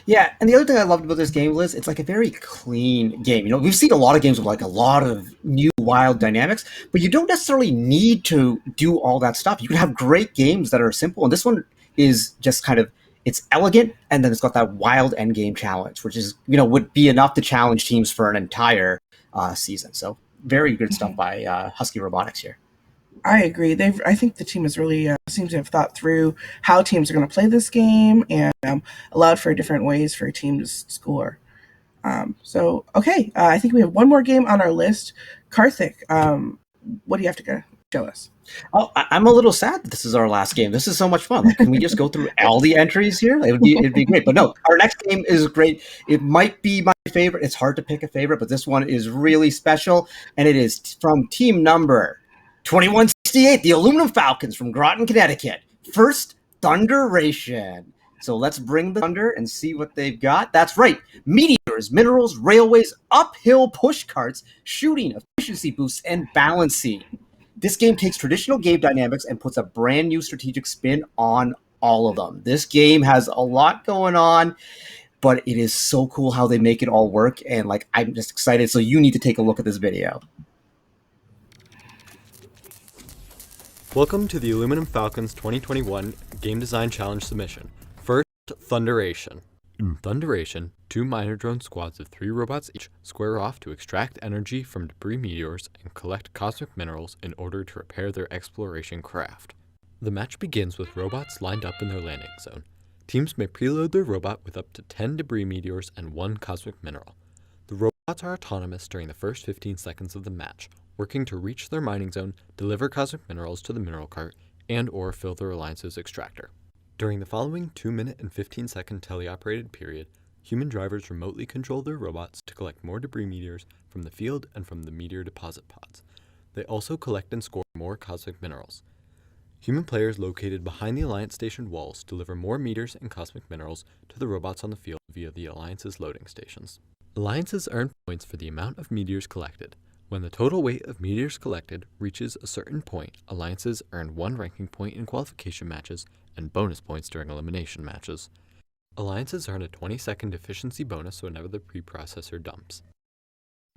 Yeah, and the other thing I loved about this game, Liz, it's like a very clean game. We've seen a lot of games with like a lot of new wild dynamics, but you don't necessarily need to do all that stuff. You can have great games that are simple, and this one is just kind of, it's elegant, and then it's got that wild end game challenge, which is, would be enough to challenge teams for an entire season. So very good stuff by Husky Robotics here. I agree. I think the team has really seems to have thought through how teams are going to play this game and allowed for different ways for teams to score. Okay, I think we have one more game on our list. Karthik, what do you have to show us? Oh, I'm a little sad that this is our last game. This is so much fun. Like, can we just go through all the entries here? It'd be great. But no, our next game is great. It might be my favorite. It's hard to pick a favorite, but this one is really special, and it is from team number 2168, the Aluminum Falcons from Groton, Connecticut. First Thunderation. So let's bring the thunder and see what they've got. That's right. Meteors, minerals, railways, uphill push carts, shooting, efficiency boosts, and balancing. This game takes traditional game dynamics and puts a brand new strategic spin on all of them. This game has a lot going on, but it is so cool how they make it all work. And I'm just excited. So you need to take a look at this video. Welcome to the Aluminum Falcons 2021 Game Design Challenge submission. First, Thunderation. In Thunderation, 2 miner drone squads of 3 robots each square off to extract energy from debris meteors and collect cosmic minerals in order to repair their exploration craft. The match begins with robots lined up in their landing zone. Teams may preload their robot with up to 10 debris meteors and 1 cosmic mineral. The robots are autonomous during the first 15 seconds of the match, working to reach their mining zone, deliver cosmic minerals to the mineral cart, and/or fill their alliance's extractor. During the following 2-minute and 15-second teleoperated period, human drivers remotely control their robots to collect more debris meteors from the field and from the meteor deposit pods. They also collect and score more cosmic minerals. Human players located behind the Alliance Station walls deliver more meters and cosmic minerals to the robots on the field via the Alliance's loading stations. Alliances earn points for the amount of meteors collected. When the total weight of meteors collected reaches a certain point, alliances earn 1 ranking point in qualification matches and bonus points during elimination matches. Alliances earn a 20-second efficiency bonus whenever the preprocessor dumps.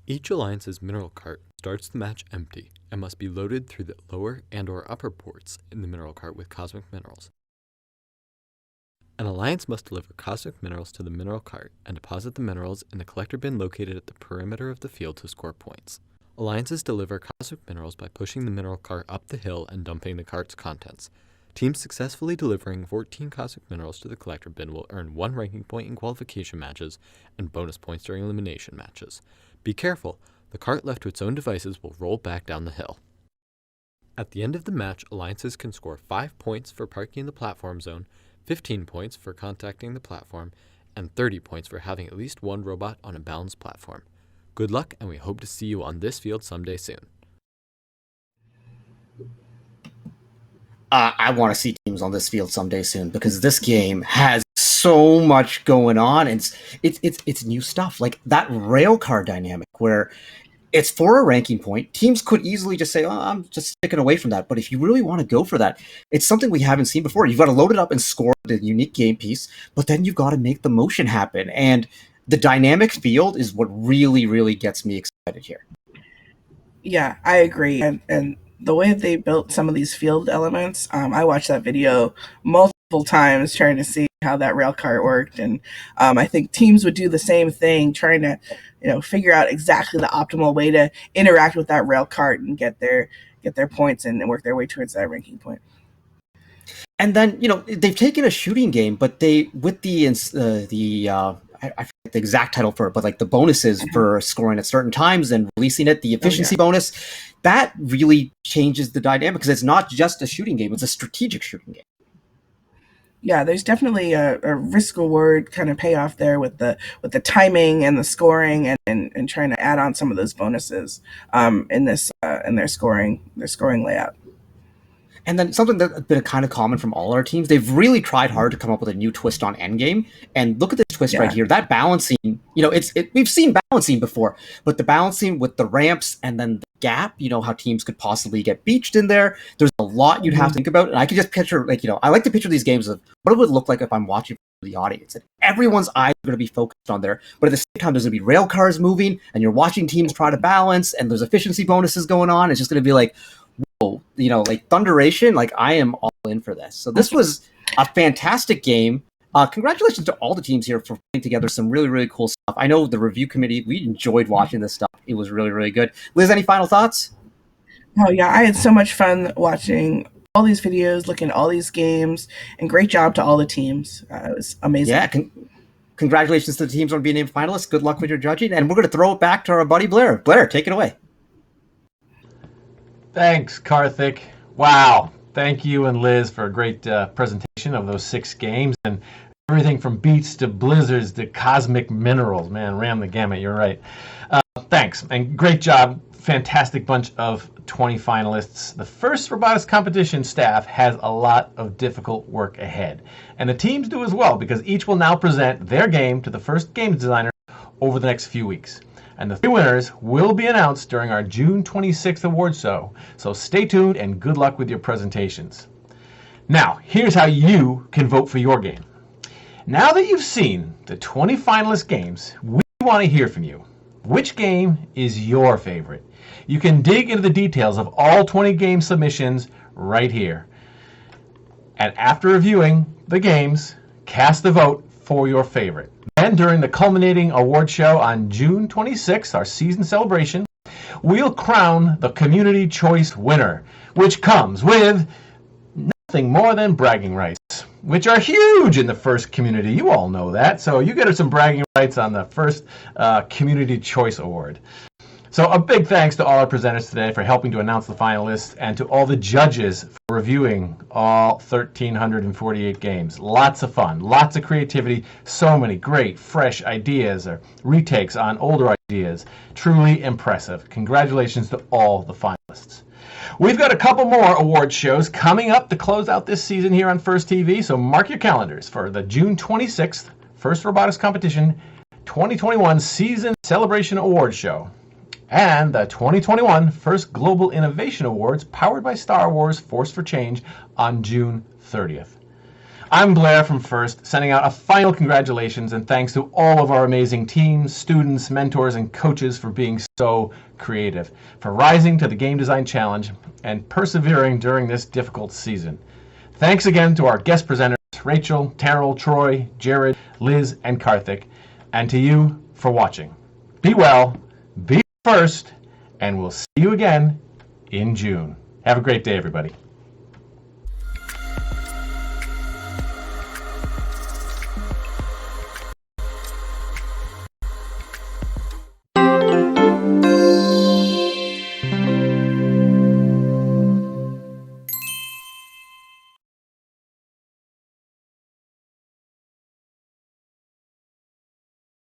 Each alliance's mineral cart starts the match empty and must be loaded through the lower and/or upper ports in the mineral cart with cosmic minerals. An alliance must deliver cosmic minerals to the mineral cart and deposit the minerals in the collector bin located at the perimeter of the field to score points. Alliances deliver cosmic minerals by pushing the mineral cart up the hill and dumping the cart's contents. Teams successfully delivering 14 cosmic minerals to the collector bin will earn 1 ranking point in qualification matches and bonus points during elimination matches. Be careful, the cart left to its own devices will roll back down the hill. At the end of the match, alliances can score 5 points for parking in the platform zone, 15 points for contacting the platform, and 30 points for having at least 1 robot on a balanced platform. Good luck, and we hope to see you on this field someday soon. I want to see teams on this field someday soon because this game has so much going on, and it's new stuff like that rail car dynamic where it's for a ranking point. Teams could easily just say, "Oh, I'm just sticking away from that." But if you really want to go for that, it's something we haven't seen before. You've got to load it up and score the unique game piece, but then you've got to make the motion happen. And the dynamic field is what really, really gets me excited here. Yeah, I agree. And the way they built some of these field elements, I watched that video multiple times trying to see how that rail car worked. And I think teams would do the same thing, trying to, figure out exactly the optimal way to interact with that rail cart and get their points and work their way towards that ranking point. And then, they've taken a shooting game, but they, with I forget the exact title for it, but like the bonuses for scoring at certain times and releasing it, the efficiency bonus, that really changes the dynamic because it's not just a shooting game, it's a strategic shooting game. Yeah, there's definitely a risk reward kind of payoff there with the timing and the scoring and trying to add on some of those bonuses in their scoring layout. And then something that's been kind of common from all our teams, they've really tried hard to come up with a new twist on endgame. And look at this twist right here. That balancing, we've seen balancing before, but the balancing with the ramps and then the gap, how teams could possibly get beached in there. There's a lot you'd have to think about. And I could just picture, I like to picture these games of what it would look like if I'm watching for the audience. And everyone's eyes are going to be focused on there. But at the same time, there's going to be rail cars moving and you're watching teams try to balance and there's efficiency bonuses going on. It's just going to be like, whoa, like Thunderation, like I am all in for this. So this was a fantastic game. Congratulations to all the teams here for putting together some really, really cool stuff. I know the review committee, we enjoyed watching this stuff. It was really, really good. Liz, any final thoughts? Oh yeah, I had so much fun watching all these videos, looking at all these games, and great job to all the teams. It was amazing. Yeah, congratulations to the teams on being named finalists. Good luck with your judging. And we're going to throw it back to our buddy Blair. Blair, take it away. Thanks, Karthik. Wow. Thank you and Liz for a great presentation of those 6 games and everything from beats to blizzards to cosmic minerals. Man, ran the gamut. You're right. Thanks. And great job. Fantastic bunch of 20 finalists. The first robotics competition staff has a lot of difficult work ahead. And the teams do as well because each will now present their game to the first game designer over the next few weeks. And the 3 winners will be announced during our June 26th award show. So stay tuned and good luck with your presentations. Now, here's how you can vote for your game. Now that you've seen the 20 finalist games, we want to hear from you. Which game is your favorite? You can dig into the details of all 20 game submissions right here. And after reviewing the games, cast the vote for your favorite. Then during the culminating award show on June 26th, our season celebration, we'll crown the Community Choice winner, which comes with nothing more than bragging rights, which are huge in the first community. You all know that. So you get some bragging rights on the first Community Choice Award. So a big thanks to all our presenters today for helping to announce the finalists and to all the judges for reviewing all 1,348 games. Lots of fun, lots of creativity, so many great fresh ideas or retakes on older ideas. Truly impressive. Congratulations to all the finalists. We've got a couple more award shows coming up to close out this season here on First TV, so mark your calendars for the June 26th First Robotics Competition 2021 Season Celebration Award Show and the 2021 First Global Innovation Awards powered by Star Wars Force for Change on June 30th. I'm Blair from First, sending out a final congratulations and thanks to all of our amazing teams, students, mentors, and coaches for being so creative, for rising to the Game Design Challenge, and persevering during this difficult season. Thanks again to our guest presenters, Rachel, Terrell, Troy, Jared, Liz, and Karthik, and to you for watching. Be well, be first, and we'll see you again in June. Have a great day, everybody.